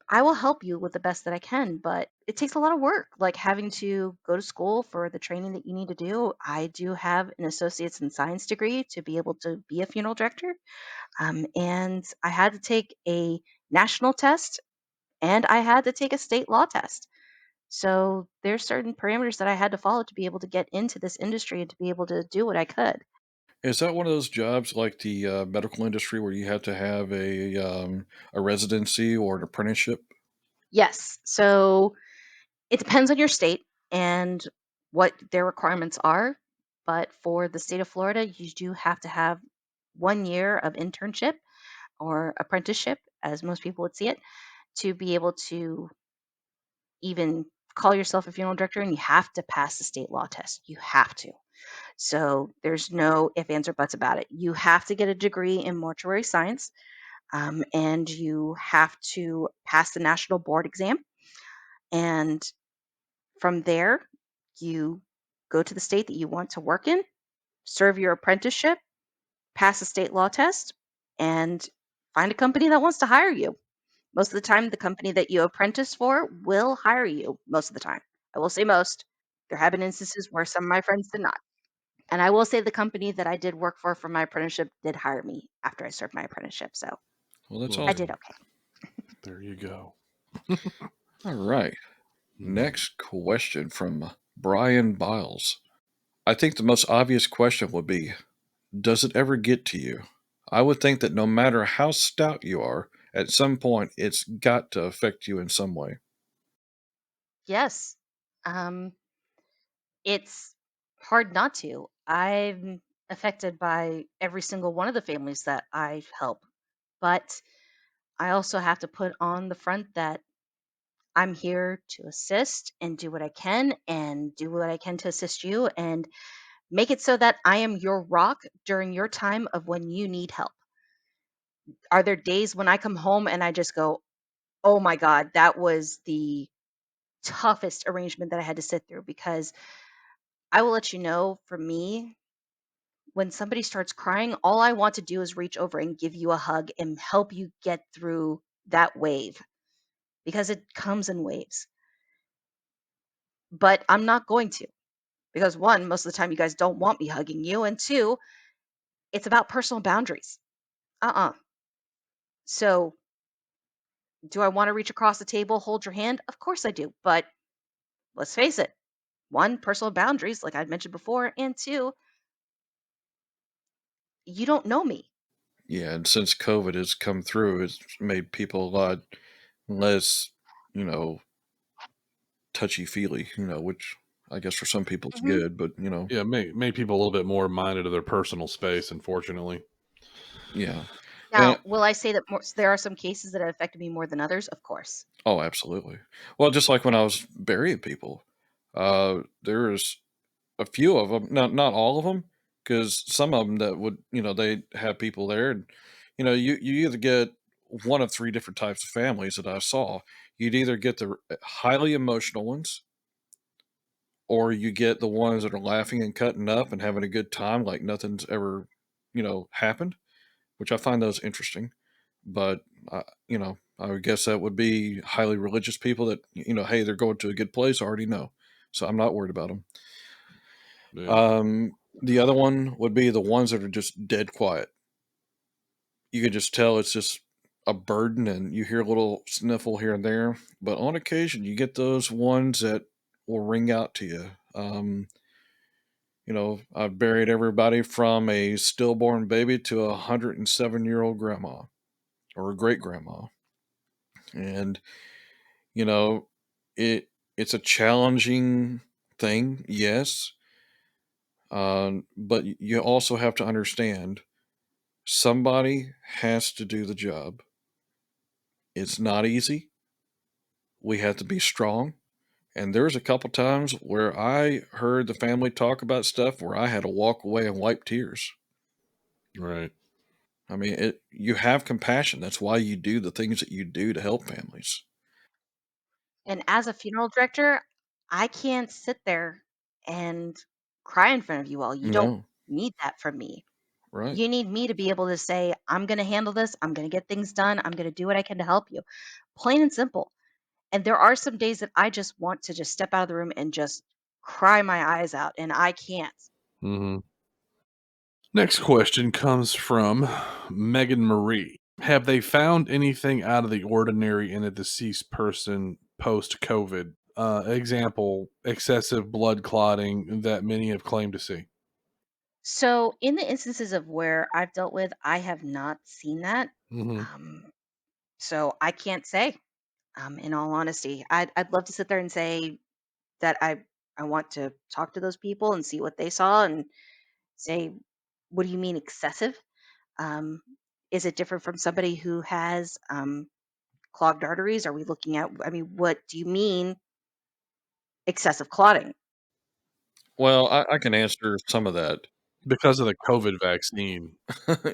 I will help you with the best that I can, but it takes a lot of work, like having to go to school for the training that you need to do. I do have an associate's in science degree to be able to be a funeral director. And I had to take a national test and I had to take a state law test. So there's certain parameters that I had to follow to be able to get into this industry and to be able to do what I could. Is that one of those jobs like the medical industry where you have to have a residency or an apprenticeship? Yes. So it depends on your state and what their requirements are. But for the state of Florida, you do have to have 1 year of internship or apprenticeship as most people would see it, to be able to even call yourself a funeral director, and you have to pass the state law test. You have to. So there's no ifs, ands, or buts about it. You have to get a degree in mortuary science, and you have to pass the national board exam. And from there, you go to the state that you want to work in, serve your apprenticeship, pass the state law test, and find a company that wants to hire you. Most of the time, the company that you apprentice for will hire you most of the time. I will say most. There have been instances where some of my friends did not. And I will say the company that I did work for my apprenticeship did hire me after I served my apprenticeship. So Well, that's I Well, did awesome. okay. there you go. All right. Mhm. Next question from Brian Biles. I think the most obvious question would be, does it ever get to you? I would think that no matter how stout you are, at some point it's got to affect you in some way. Yes. Um, it's hard not to. I'm affected by every single one of the families that I help. But I also have to put on the front that I'm here to assist and do what I can and do what I can to assist you and make it so that I am your rock during your time of when you need help. Are there days when I come home and I just go, "Oh my god, that was the toughest arrangement that I had to sit through," because I will let you know, for me, when somebody starts crying, all I want to do is reach over and give you a hug and help you get through that wave because it comes in waves. But I'm not going to, because one, most of the time you guys don't want me hugging you, and two, it's about personal boundaries. Uh-uh. So, do I want to reach across the table, hold your hand? Of course I do. But let's face it, one, personal boundaries, like I mentioned before, and two, you don't know me. Yeah, and since COVID has come through, it's made people a lot less, you know, touchy feely, which I guess for some people it's Mhm. good, but Yeah, make people a little bit more minded of their personal space, unfortunately. yeah. And Now, will I say that there are some cases that have affected me more than others? Of course. oh, absolutely. Well, just like when I was burying people, there's a few of them, not all of them, because some of them that would, they have people there, and you either get one of three different types of families that I saw. You'd either get the highly emotional ones, or you get the ones that are laughing and cutting up and having a good time, like nothing's ever, happened, which I find those interesting. But I would guess that would be highly religious people that hey, they're going to a good place. I already know, so I'm not worried about them. Yeah. The other one would be the ones that are just dead quiet. You could just tell it's just a burden, and you hear a little sniffle here and there. But on occasion, you get those ones that will ring out to you. I've buried everybody from a stillborn baby to a 107-year-old grandma or a great grandma, and you know, it it's a challenging thing, yes, but you also have to understand somebody has to do the job. It's not easy. We have to be strong. And there's a couple times where I heard the family talk about stuff where I had to walk away and wipe tears. Right. I mean, you have compassion. That's why you do the things that you do to help families. And as a funeral director, I can't sit there and cry in front of you all. You don't No, need that from me. right. You need me to be able to say, I'm going to handle this. I'm going to get things done. I'm going to do what I can to help you. Plain and simple. And there are some days that I just want to just step out of the room and just cry my eyes out, and I can't. Mhm. Next question comes from Megan Marie. Have they found anything out of the ordinary in a deceased person post COVID? Example, excessive blood clotting that many have claimed to see. So, in the instances of where I've dealt with, I have not seen that. Hmm. Um, so I can't say. In all honesty, I'd love to sit there and say that I want to talk to those people and see what they saw and say, what do you mean excessive? Um, Is it different from somebody who has clogged arteries? Are we looking at, I mean, what do you mean excessive clotting? Well, I can answer some of that. Because of the COVID vaccine.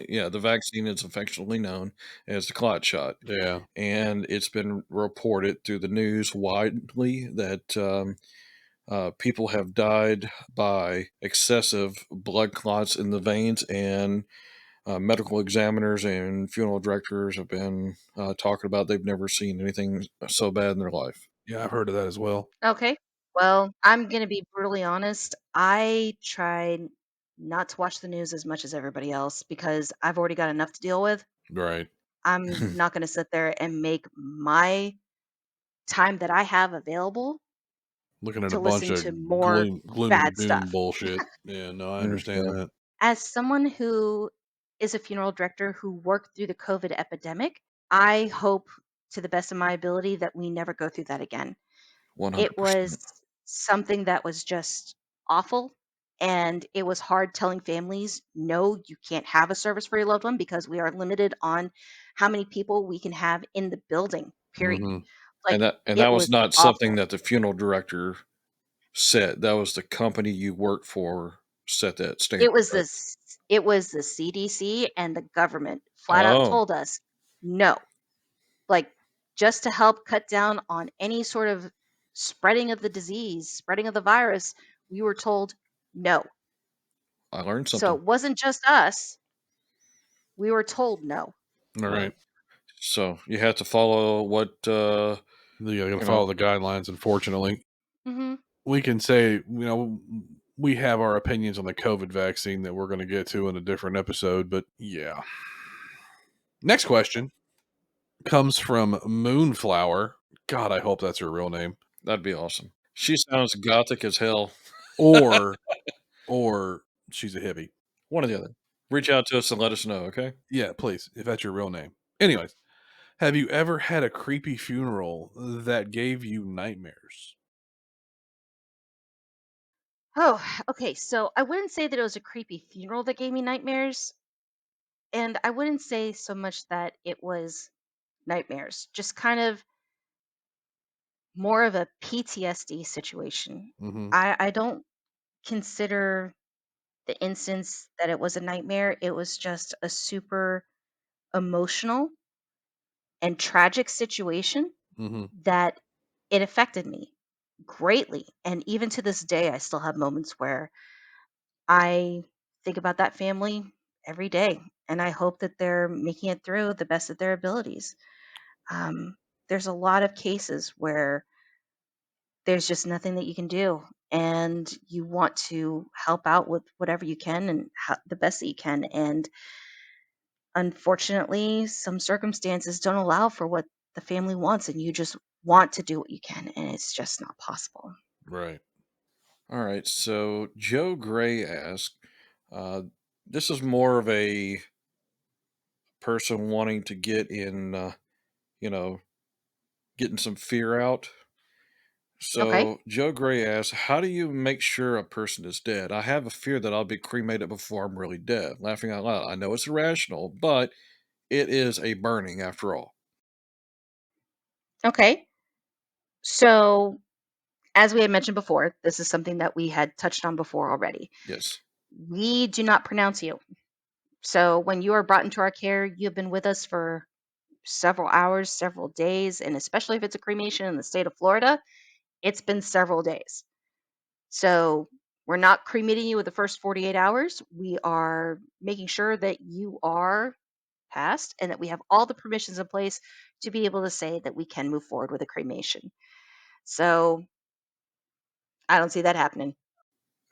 Yeah, the vaccine is affectionately known as the clot shot, Yeah. and it's been reported through the news widely that people have died by excessive blood clots in the veins, and medical examiners and funeral directors have been talking about they've never seen anything so bad in their life. Yeah, I've heard of that as well. Okay. Well, I'm going to be brutally honest. I tried not to watch the news as much as everybody else because I've already got enough to deal with. Right. I'm not going to sit there and make my time that I have available Looking at a to bunch listen of to more gloom and bad doom stuff. bullshit. Yeah, no, I understand Yeah, that. As someone who is a funeral director who worked through the COVID epidemic, I hope to the best of my ability that we never go through that again. It was 100%. something that was just awful, and it was hard telling families, "No, you can't have a service for your loved one because we are limited on how many people we can have in the building, period." Mhm. Like, And that it was was not something awful. that the funeral director said. That was the company you work for set that standard, It was right? this it was the CDC and the government flat out Oh, told us, "No." Like, just to help cut down on any sort of spreading of the disease, spreading of the virus, we were told, "No." I learned So something. it wasn't just us. We were told no. All Right. right. So you have to follow what You gotta you know. follow the guidelines, unfortunately. Mhm. We can say, we have our opinions on the COVID vaccine that we're gonna get to in a different episode, but yeah. Next question comes from Moonflower. God, I hope that's her real name. That'd be awesome. She sounds gothic as hell. Or or she's a hippie. One or the other. Reach out to us and let us know, okay? Yeah, please, if that's your real name. Anyways, have you ever had a creepy funeral that gave you nightmares? Oh, okay. So I wouldn't say that it was a creepy funeral that gave me nightmares. And I wouldn't say so much that it was nightmares, just kind of more of a PTSD situation. Mhm. I don't consider the instance that it was a nightmare. It was just a super emotional and tragic situation Mhm. that it affected me greatly. And even to this day, I still have moments where I think about that family every day, and I hope that they're making it through the best of their abilities. Um, there's a lot of cases where there's just nothing that you can do, and you want to help out with whatever you can and the best that you can. And unfortunately, some circumstances don't allow for what the family wants, and you just want to do what you can, and it's just not possible. Right. All right. So Joe Gray asked, uh, this is more of a person wanting to get in, you know, getting some fear out. Okay. So Joe Gray asks, how do you make sure a person is dead? I have a fear that I'll be cremated before I'm really dead. Laughing out loud. I know it's irrational, but it is a burning after all. Okay. So, as we had mentioned before, this is something that we had touched on before already. Yes. We do not pronounce you. So, when you are brought into our care, you have been with us for several hours, several days, and especially if it's a cremation in the state of Florida, it's been several days. So, we're not cremating you with the first 48 hours. We are making sure that you are passed and that we have all the permissions in place to be able to say that we can move forward with a cremation. So, I don't see that happening.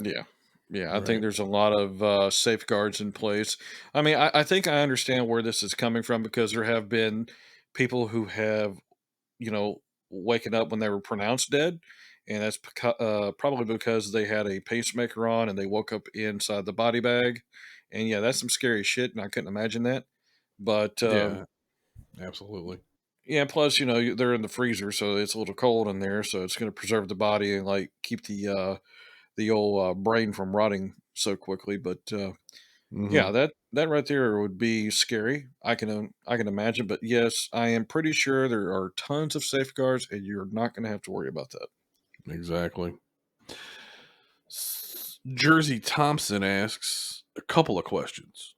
Yeah. Yeah, I think Right. there's a lot of safeguards in place. I mean, I think I understand where this is coming from because there have been people who have, you know, waken up when they were pronounced dead. And that's probably because they had a pacemaker on and they woke up inside the body bag. And yeah, that's some scary shit. And I couldn't imagine that. But Yeah, absolutely. yeah, plus, they're in the freezer. So it's a little cold in there. So it's going to preserve the body and like keep the old brain from rotting so quickly. But Yeah, Hmm. that right there would be scary. I can imagine, but yes, I am pretty sure there are tons of safeguards, and you're not going to have to worry about that. Exactly. Jersey Thompson asks a couple of questions.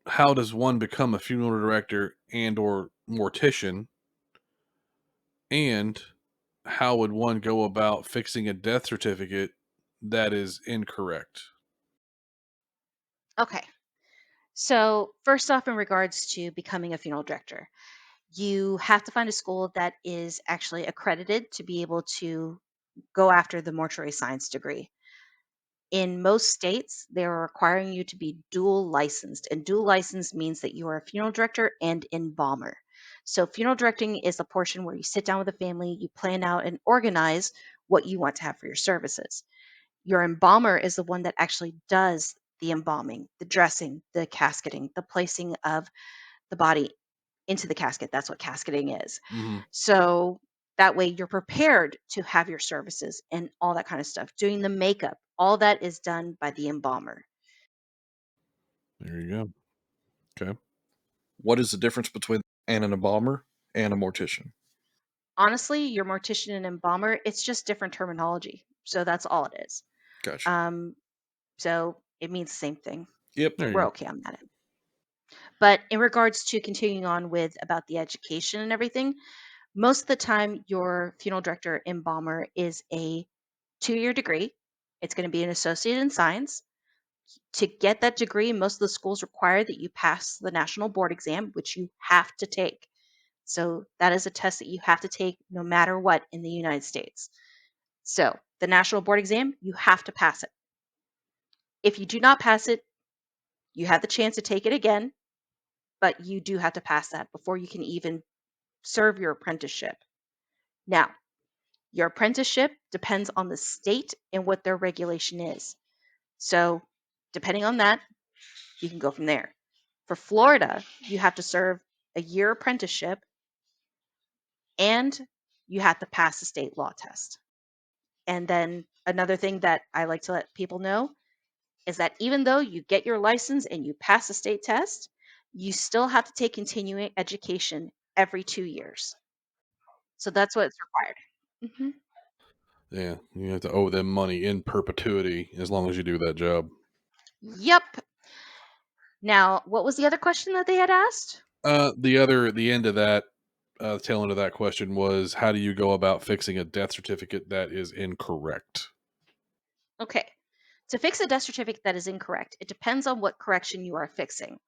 How does one become a funeral director and or mortician? And how would one go about fixing a death certificate that is incorrect? Okay. So, first off, in regards to becoming a funeral director, you have to find a school that is actually accredited to be able to go after the mortuary science degree. In most states, they're requiring you to be dual licensed, and dual license means that you are a funeral director and embalmer. So, funeral directing is the portion where you sit down with the family, you plan out and organize what you want to have for your services. Your embalmer is the one that actually does the embalming, the dressing, the casketing, the placing of the body into the casket. That's what casketing is. Hmm. So that way you're prepared to have your services and all that kind of stuff. Doing the makeup, all that is done by the embalmer. There you go. Okay. What is the difference between an embalmer and a mortician? Honestly, your mortician and embalmer, it's just different terminology. So that's all it is. Gotcha. Um, so it means the same thing. Yep. There you We're go. okay on that end. But in regards to continuing on with about the education and everything, most of the time your funeral director embalmer is a 2-year degree. It's going to be an associate in science. To get that degree, most of the schools require that you pass the national board exam, which you have to take. So that is a test that you have to take no matter what in the United States. So the national board exam, you have to pass it. If you do not pass it, you have the chance to take it again, but you do have to pass that before you can even serve your apprenticeship. Now, your apprenticeship depends on the state and what their regulation is. So, depending on that, you can go from there. For Florida, you have to serve a year apprenticeship and you have to pass the state law test. And then another thing that I like to let people know is that even though you get your license and you pass the state test, you still have to take continuing education every 2 years. So that's what's required. Hmm. Yeah, you have to owe them money in perpetuity as long as you do that job. Yep. Now, what was the other question that they had asked? The end of that, tail end of that question was, how do you go about fixing a death certificate that is incorrect? Okay. To fix a death certificate that is incorrect, it depends on what correction you are fixing.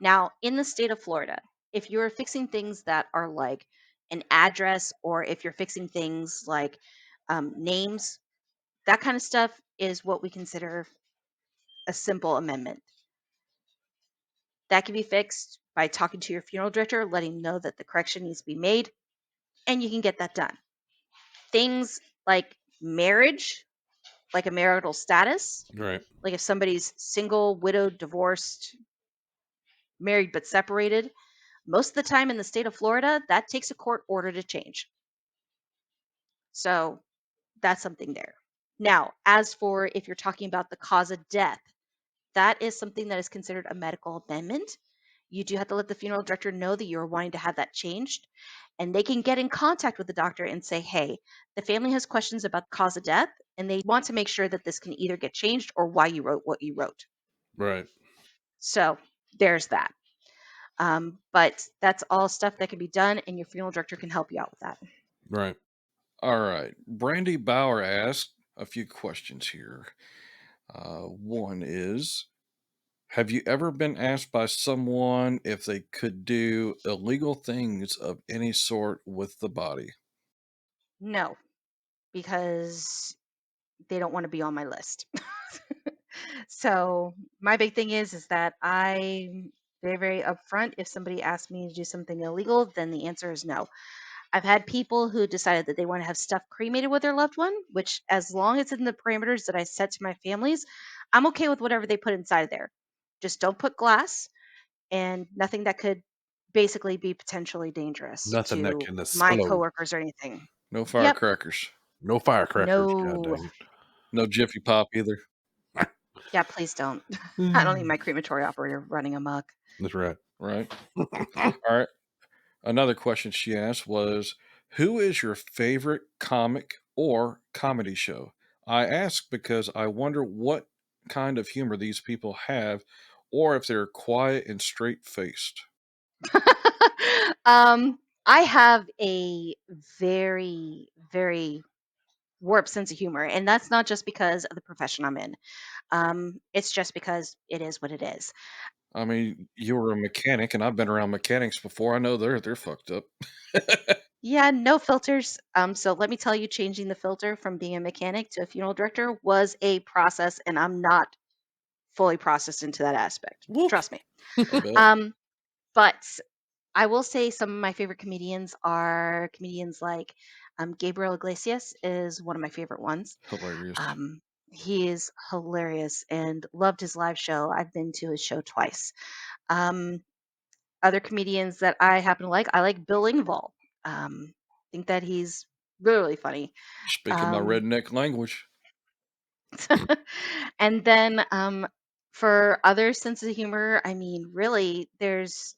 Now, in the state of Florida, if you're fixing things that are like an address or if you're fixing things like names, that kind of stuff is what we consider a simple amendment. That can be fixed by talking to your funeral director, letting them know that the correction needs to be made, and you can get that done. Things like marriage, like a marital status, Right. like if somebody's single, widowed, divorced, married but separated, most of the time in the state of Florida, that takes a court order to change. So that's something there. Now, as for if you're talking about the cause of death, that is something that is considered a medical amendment. You do have to let the funeral director know that you're wanting to have that changed. And they can get in contact with the doctor and say, hey, the family has questions about the cause of death, and they want to make sure that this can either get changed or why you wrote what you wrote. Right. So there's that. But that's all stuff that can be done, and your funeral director can help you out with that. Right. All right. Brandy Bauer asked a few questions here. One is, have you ever been asked by someone if they could do illegal things of any sort with the body? No, because they don't want to be on my list. So my big thing is that I'm very, very upfront. If somebody asks me to do something illegal, then the answer is no. I've had people who decided that they want to have stuff cremated with their loved one, which as long as it's in the parameters that I set to my families, I'm okay with whatever they put inside there. Just don't put glass and nothing that could basically be potentially dangerous Nothing that to can my explode. coworkers or anything. No Yep. firecrackers. No firecrackers. God No. dang No Jiffy Pop either. it. Yeah, please don't. I don't need Mm. my crematory operator running amok. That's right. Right. All right. Another question she asked was, "Who is your favorite comic or comedy show?" I ask because I wonder what kind of humor these people have, or if they're quiet and straight faced. I have a very, very warped sense of humor, and that's not just because of the profession I'm in. It's just because it is what it is. I mean, you were a mechanic, and I've been around mechanics before. I know they're fucked up. Yeah, no filters. So let me tell you, changing the filter from being a mechanic to a funeral director was a process, and I'm not fully processed into that aspect. Whoop. Trust me. I bet. Um, but I will say some of my favorite comedians are comedians like Gabriel Iglesias is one of my favorite ones. Hilarious. Um, he is hilarious and loved his live show. I've been to his show twice. Um, Other comedians that I happen to like, I like Bill Engvall. Think that he's really, really funny. Speaking my Um, redneck language. and then for other sense of humor, I mean, really, there's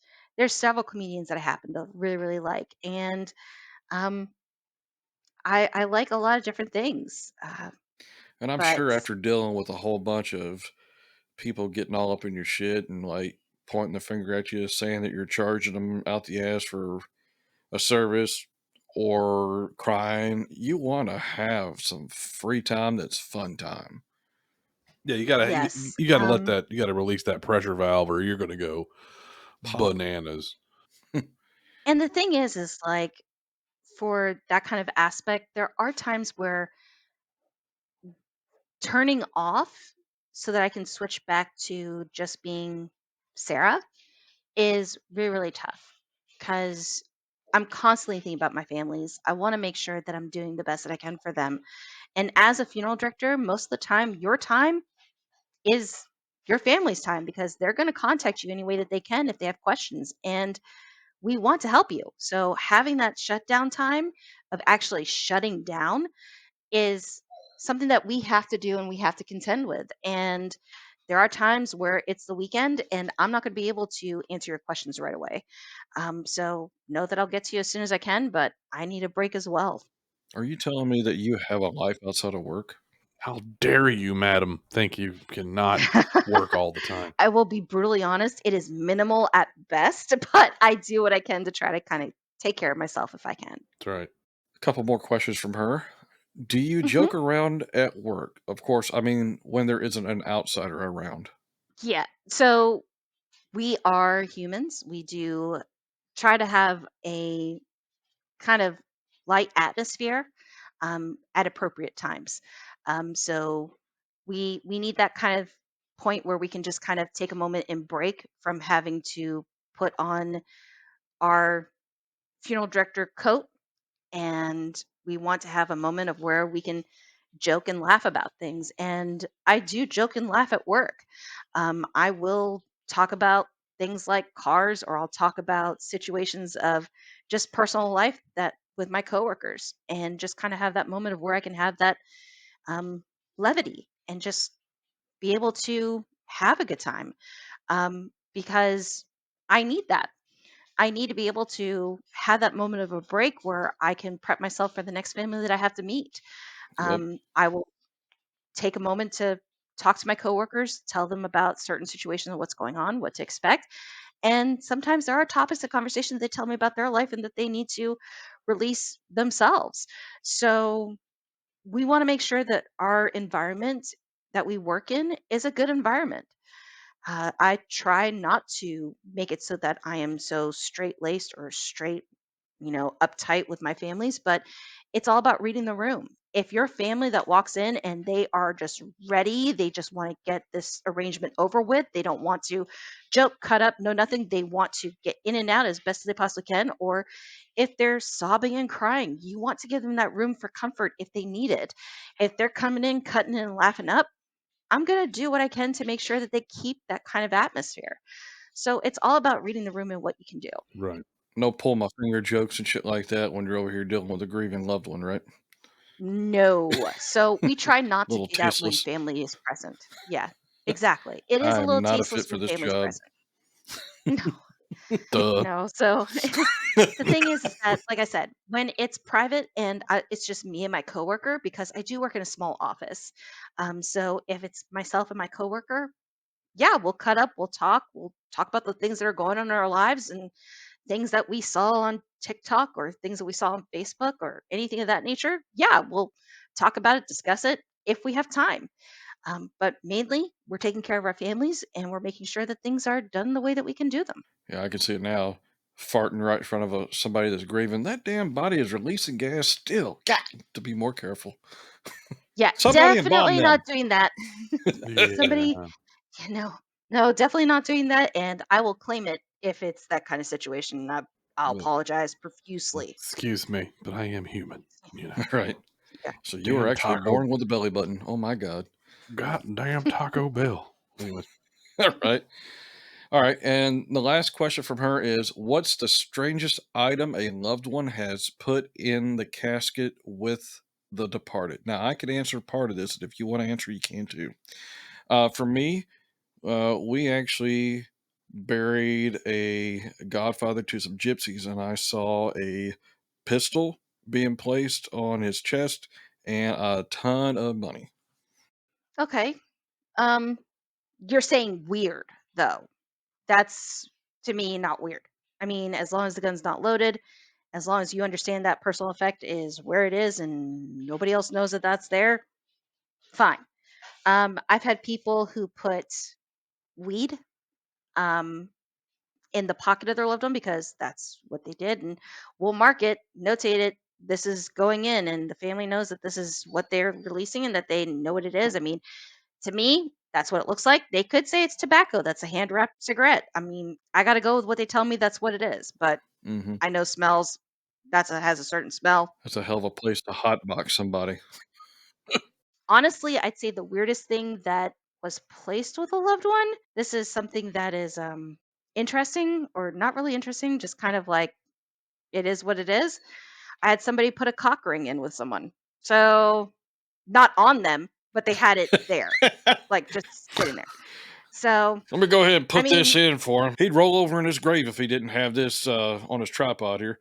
several comedians that I happen to really, really like, and um, I like a lot of different things. And I'm But sure after dealing with a whole bunch of people getting all up in your shit and like pointing the finger at you, saying that you're charging them out the ass for a service or crying, you want to have some free time that's fun time. Yeah, you gotta yes, you gotta let that you gotta release that pressure valve, or you're gonna go Pop. bananas. and the thing is like for that kind of aspect, there are times where turning off so that I can switch back to just being Sarah is really, really tough because I'm constantly thinking about my families. I want to make sure that I'm doing the best that I can for them. And as a funeral director, most of the time, your time is your family's time because they're going to contact you any way that they can if they have questions. And we want to help you. So having that shutdown time of actually shutting down is something that we have to do and we have to contend with. And there are times where it's the weekend and I'm not going to be able to answer your questions right away. So know that I'll get to you as soon as I can, but I need a break as well. Are you telling me that you have a life outside of work? How dare you, madam, think you cannot work all the time. I will be brutally honest, it is minimal at best, but I do what I can to try to kind of take care of myself if I can. That's right. A couple more questions from her. Do you Mhm. joke around at work? Of course, I mean when there isn't an outsider around. Yeah. So we are humans. We do try to have a kind of light atmosphere at appropriate times. So we need that kind of point where we can just kind of take a moment and break from having to put on our funeral director coat, and we want to have a moment of where we can joke and laugh about things. And I do joke and laugh at work. I will talk about things like cars, or I'll talk about situations of just personal life that with my coworkers, and just kind of have that moment of where I can have that um, levity and just be able to have a good time because I need that. I need to be able to have that moment of a break where I can prep myself for the next family that I have to meet. Yep. I will take a moment to talk to my coworkers, tell them about certain situations and what's going on, what to expect. And sometimes there are topics of conversation they tell me about their life and that they need to release themselves. So we want to make sure that our environment that we work in is a good environment. I try not to make it so that I am so straight laced or straight, uptight with my families, but it's all about reading the room. If your family that walks in and they are just ready, they just want to get this arrangement over with, they don't want to joke, cut up, no nothing. They want to get in and out as best as they possibly can. Or if they're sobbing and crying, you want to give them that room for comfort if they need it. If they're coming in, cutting in, and laughing up, I'm going to do what I can to make sure that they keep that kind of atmosphere. So it's all about reading the room and what you can do. Right. No pull my finger jokes and shit like that when you're over here dealing with a grieving loved one, right? No. So we try not to Little do that when tasteless. family is present. Yeah. Exactly. It is a I'm little not a tasteless fit for when this family's job. present. No, Duh. no. So the thing is that, like I said, when it's private and it's just me and my coworker, because I do work in a small office. So if it's myself and my coworker, yeah, we'll cut up, we'll talk about the things that are going on in our lives and things that we saw on TikTok or things that we saw on Facebook or anything of that nature. Yeah, we'll talk about it, discuss it if we have time. But mainly, we're taking care of our families and we're making sure that things are done the way that we can do them. Yeah, I can see it now. Farting right in front of somebody that's grieving. That damn body is releasing gas still. Got to be more careful. Yeah, Somebody embalm definitely not them. doing that. Somebody, Yeah. no, no, definitely not doing that. And I will claim it if it's that kind of situation. I'll Look, apologize profusely. excuse me, but I am human. You know. Right. Yeah. So you were Damn actually Taco. born with a belly button. Oh my God. Goddamn Taco Bell. Anyways, All right. All right. And the last question from her is, what's the strangest item a loved one has put in the casket with the departed? Now, I could answer part of this. And if you want to answer, you can too. For me, we actually buried a godfather to some gypsies, and I saw a pistol being placed on his chest and a ton of money. Okay. Um, you're saying weird though. That's to me not weird. I mean, as long as the gun's not loaded, as long as you understand that personal effect is where it is and nobody else knows that that's there, fine. I've had people who put weed um, in the pocket of their loved one because that's what they did, and we'll mark it, notate it. This is going in, and the family knows that this is what they're releasing and that they know what it is. I mean, to me, that's what it looks like. They could say it's tobacco. That's a hand wrapped cigarette. I mean, I got to go with what they tell me. That's what it is. But Hmm. I know smells. Has a certain smell. That's a hell of a place to hotbox somebody. Honestly, I'd say the weirdest thing that was placed with a loved one. This is something that is interesting or not really interesting, just kind of like it is what it is. I had somebody put a cock ring in with someone. So not on them, but they had it there, like just sitting there. So Let me go ahead and I put this mean, in for him. He'd roll over in his grave if he didn't have this on his tripod here.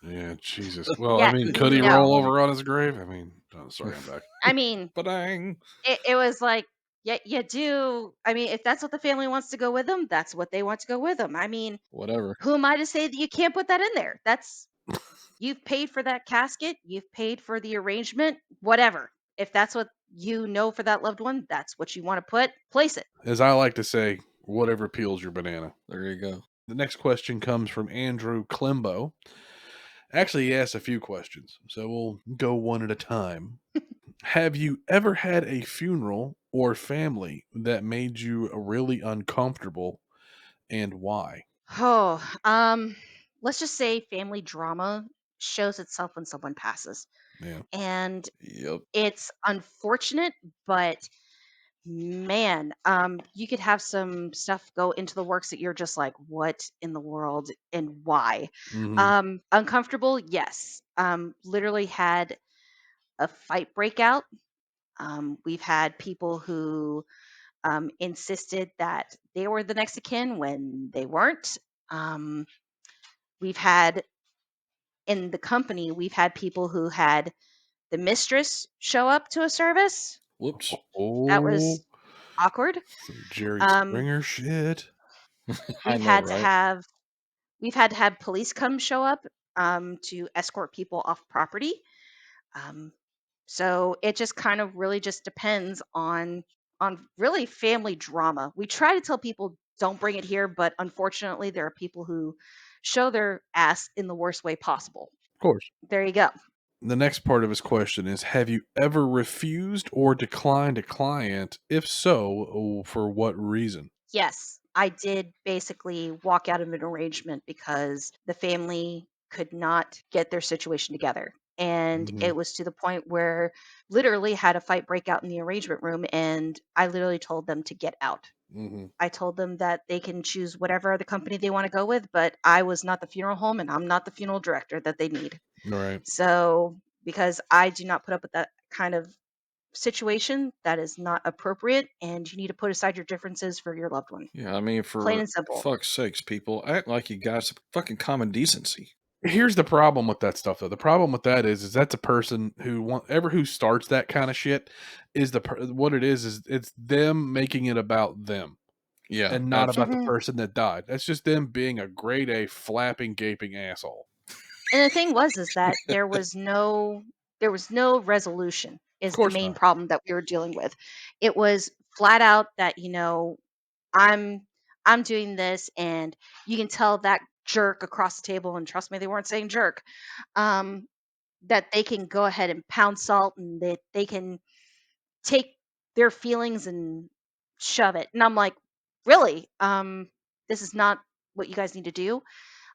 yeah, Jesus. Well, I yeah, mean, could he Come no. roll on. over on his grave? I mean, oh, sorry, I'm back. I mean, Ba-dang. it was like, yeah, you do. I mean, if that's what the family wants to go with them, that's what they want to go with them. I mean, Whatever. who am I to say that you can't put that in there? That's you've paid for that casket, you've paid for the arrangement, whatever. If that's what you know for that loved one, that's what you want to put, place it. As I like to say, whatever peels your banana. There you go. The next question comes from Andrew Klimbo. Actually, he asked a few questions, so we'll go one at a time. Have you ever had a funeral or family that made you really uncomfortable, and why? Oh, let's just say family drama shows itself when someone passes. Yeah. And Yep. it's unfortunate, but man, you could have some stuff go into the works that you're just like, what in the world and why? Hmm. Uncomfortable, yes. Literally had a fight break out. We've had people who insisted that they were the next of kin when they weren't. Um, we've had in the company, we've had people who had the mistress show up to a service. Whoops. That Oh, was awkward. some Jerry Um, Springer shit. I we've know, had to right? have we've had to have police come show up to escort people off property. Um, so it just kind of really just depends on really family drama. We try to tell people don't bring it here, but unfortunately, there are people who show their ass in the worst way possible. Of course. There you go. The next part of his question is, have you ever refused or declined a client? If so, for what reason? Yes, I did basically walk out of an arrangement because the family could not get their situation together. And Hmm. it was to the point where literally had a fight break out in the arrangement room. And I literally told them to get out. Hmm. I told them that they can choose whatever other company they want to go with, but I was not the funeral home and I'm not the funeral director that they need. Right. So, because I do not put up with that kind of situation that is not appropriate, and you need to put aside your differences for your loved one. Yeah, I mean, Plain for and simple. fuck's sakes, people, act like you got some fucking common decency. Here's the problem with that stuff, though. The problem with that is that's a person who who starts that kind of shit is what it is it's them making it about them Yeah, and not about the absolutely. Mhm. person that died. That's just them being a grade A flapping, gaping asshole. And the thing was is that there was no resolution Of is the course main not. problem that we were dealing with. It was flat out that, I'm I'm doing this, and you can tell that jerk across the table, and trust me, they weren't saying jerk, um, that they can go ahead and pound salt, and that they can take their feelings and shove it. And I'm like, really? This is not what you guys need to do.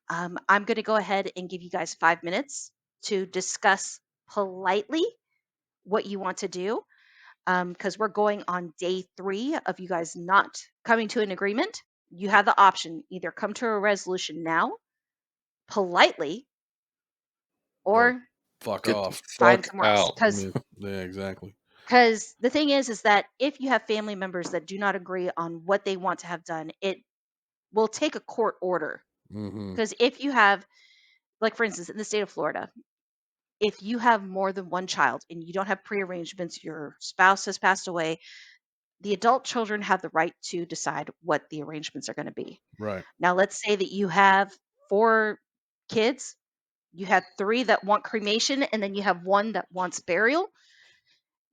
I'm going to go ahead and give you guys 5 minutes to discuss politely what you want to do, because we're going on day 3 of you guys not coming to an agreement. You have the option: either come to a resolution now, politely, Or or fuck Get the off. find fuck somewhere else. out. Because Yeah, yeah, exactly. the thing is that if you have family members that do not agree on what they want to have done, it will take a court order. Hmm. Because if you have, like for instance, in the state of Florida, if you have more than one child and you don't have prearrangements, your spouse has passed away, the adult children have the right to decide what the arrangements are going to be. Right. Now, let's say that you have 4 kids, you have 3 that want cremation, and then you have 1 that wants burial.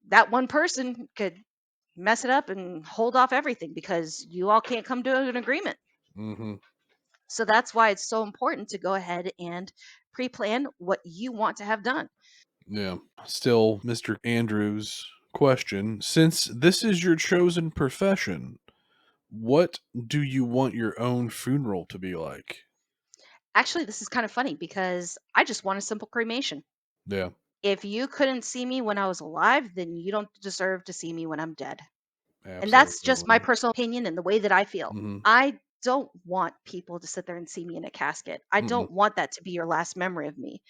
That one person could mess it up and hold off everything because you all can't come to an agreement. Hmm. So that's why it's so important to go ahead and pre plan what you want to have done. Yeah. Still, Mr. Andrews' question: since this is your chosen profession, what do you want your own funeral to be like? Actually, this is kind of funny because I just want a simple cremation. Yeah, If you couldn't see me when I was alive, then you don't deserve to see me when I'm dead. And that's just my absolutely. personal opinion and the way that I feel. Hmm. I don't want people to sit there and see me in a casket. I Mm-mm. don't want that to be your last memory of me.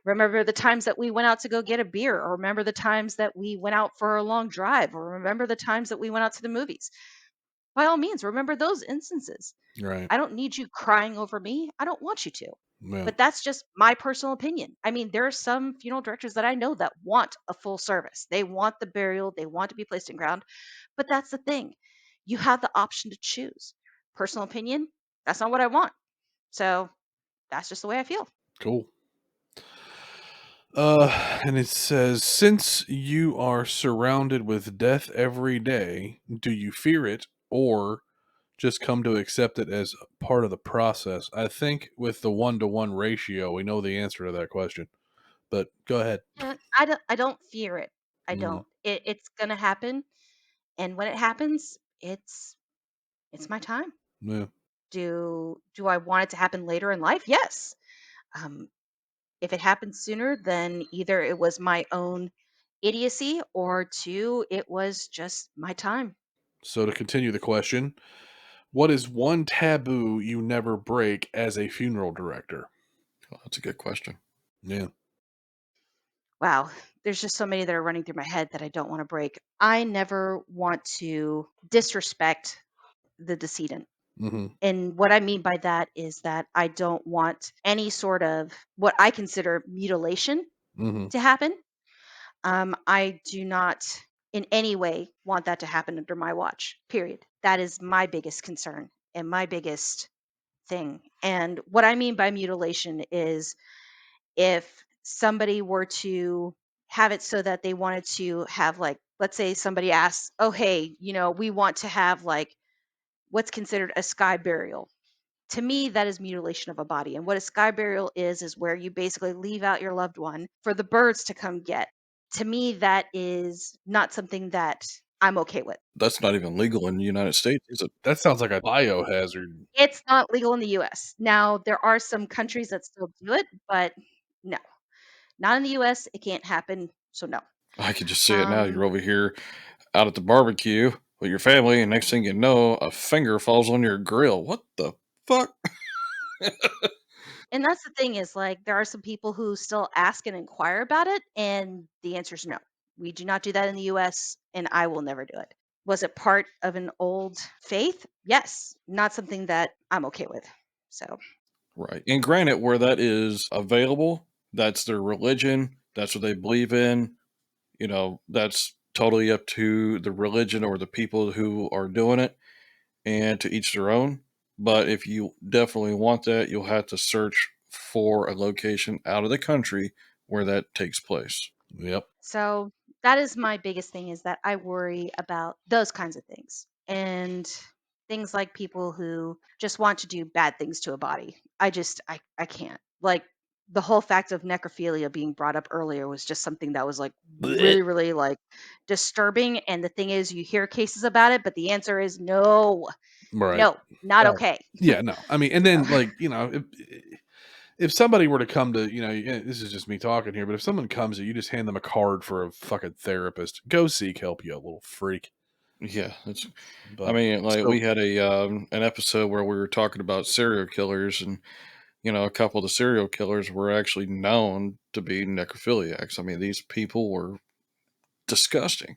Remember the times that we went out to go get a beer, or remember the times that we went out for a long drive, or remember the times that we went out to the movies. By all means, remember those instances. Right. I don't need you crying over me. I don't want you to. Yeah. But that's just my personal opinion. I mean, there are some funeral directors that I know that want a full service. They want the burial, they want to be placed in ground. But that's the thing. You have the option to choose. Personal opinion, that's not what I want. So that's just the way I feel. Cool. And it says, since you are surrounded with death every day, do you fear it or just come to accept it as part of the process? I think with the 1-to-1 ratio, we know the answer to that question. But go ahead. I don't fear it. I Mm, don't. It's gonna happen. And when it happens, it's my time. yeah. Do I want it to happen later in life? Yes. Um, if it happens sooner, then either it was my own idiocy, or 2, it was just my time. So to continue the question, what is one taboo you never break as a funeral director? Oh, that's a good question. Yeah. Wow, there's just so many that are running through my head that I don't want to break. I never want to disrespect the decedent. Mm-hmm. And what I mean by that is that I don't want any sort of what I consider mutilation Mm-hmm. to happen. I do not in any way want that to happen under my watch, period. That is my biggest concern and my biggest thing. And what I mean by mutilation is if somebody were to have it so that they wanted to have, like, let's say somebody asks, oh, hey, we want to have like what's considered a sky burial. To me, that is mutilation of a body. And what a sky burial is where you basically leave out your loved one for the birds to come get. To me, that is not something that I'm okay with. That's not even legal in the United States, is it? That sounds like a biohazard. It's not legal in the US. Now, there are some countries that still do it, but no, not in the US. It can't happen. So, no. I can just see it now. Um, You're over here out at the barbecue with your family, and next thing you know, a finger falls on your grill. What the fuck? and that's the thing is, like, there are some people who still ask and inquire about it, and the answer is no. We do not do that in the US, and I will never do it. Was it part of an old faith? Yes. Not something that I'm okay with. So, Right. And granted, where that is available, that's their religion, that's what they believe in. That's totally up to the religion or the people who are doing it, and to each their own. But if you definitely want that, you'll have to search for a location out of the country where that takes place. Yep. so that is my biggest thing, is that I worry about those kinds of things. And things like people who just want to do bad things to a body. I can't. Like, the whole fact of necrophilia being brought up earlier was just something that was like Blech. really, really like disturbing. And the thing is, you hear cases about it, but the answer is no, Right. no, not Oh, okay. yeah, no. I mean, and So, then, like, if somebody were to come to, this is just me talking here, but if someone comes to you, just hand them a card for a fucking therapist. Go seek help, you little freak. Yeah, I But mean, like so we had an episode where we were talking about serial killers, and a couple of the serial killers were actually known to be necrophiliacs. I mean, these people were disgusting.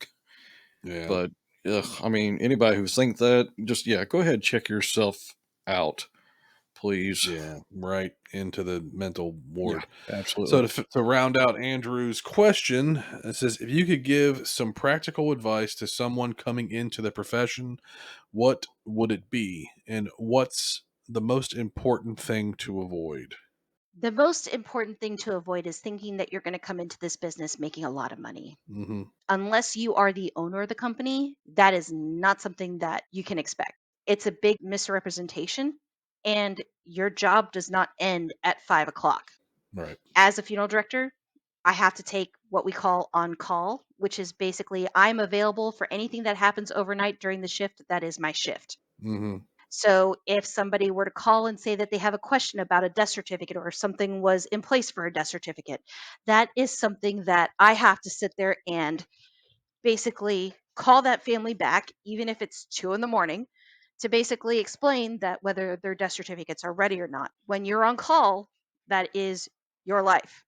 yeah, But ugh, I mean, anybody who think that, just go ahead, check yourself out, please. yeah, right into the mental Yeah, ward. So absolutely. to round out Andrew's question, it says if you could give some practical advice to someone coming into the profession, what would it be, and what's the most important thing to avoid? the most important thing to avoid is thinking that you're going to come into this business making a lot of money. Mm-hmm. Unless you are the owner of the company, that is not something that you can expect. It's a big misrepresentation, and your job does not end at 5 o'clock. Right. As a funeral director, I have to take what we call on call, which is basically I'm available for anything that happens overnight during the shift. That is my shift. Mm-hmm. So if somebody were to call and say that they have a question about a death certificate, or something was in place for a death certificate, that is something that I have to sit there and basically call that family back, even if it's 2 in the morning, to basically explain that whether their death certificates are ready or not. When you're on call, that is your life.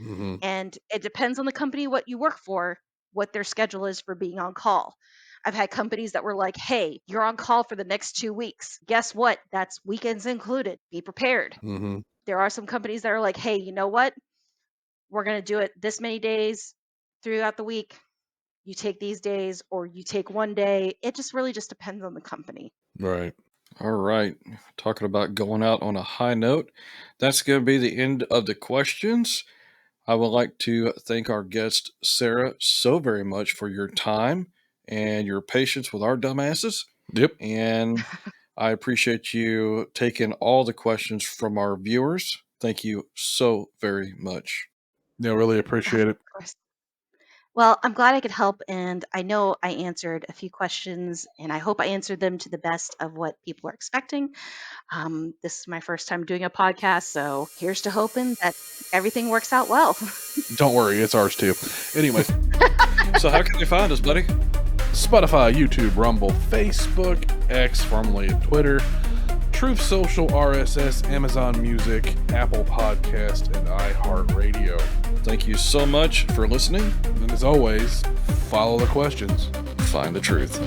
Mm-hmm. And it depends on the company what you work for, what their schedule is for being on call. I've had companies that were like, hey, you're on call for the next 2 weeks. Guess what? That's weekends included. Be prepared. Mm-hmm. There are some companies that are like, hey, you know what? We're going to do it this many days throughout the week. You take these days, or you take one day. It just really just depends on the company. Right. All right. Talking about going out on a high note, that's going to be the end of the questions. I would like to thank our guest, Sarah, so very much for your time and your patience with our dumbasses. Yep. And I appreciate you taking all the questions from our viewers. Thank you so very much. Yeah, really appreciate it. Of course. Well, I'm glad I could help, and I know I answered a few questions, and I hope I answered them to the best of what people are expecting. This is my first time doing a podcast, so here's to hoping that everything works out well. Don't worry, it's ours too. Anyways, So, how can you find us, buddy? Spotify, YouTube, Rumble, Facebook, X, formerly Twitter, Truth Social, RSS, Amazon Music, Apple Podcast, and iHeartRadio. Thank you so much for listening. And as always, follow the questions. Find the truth.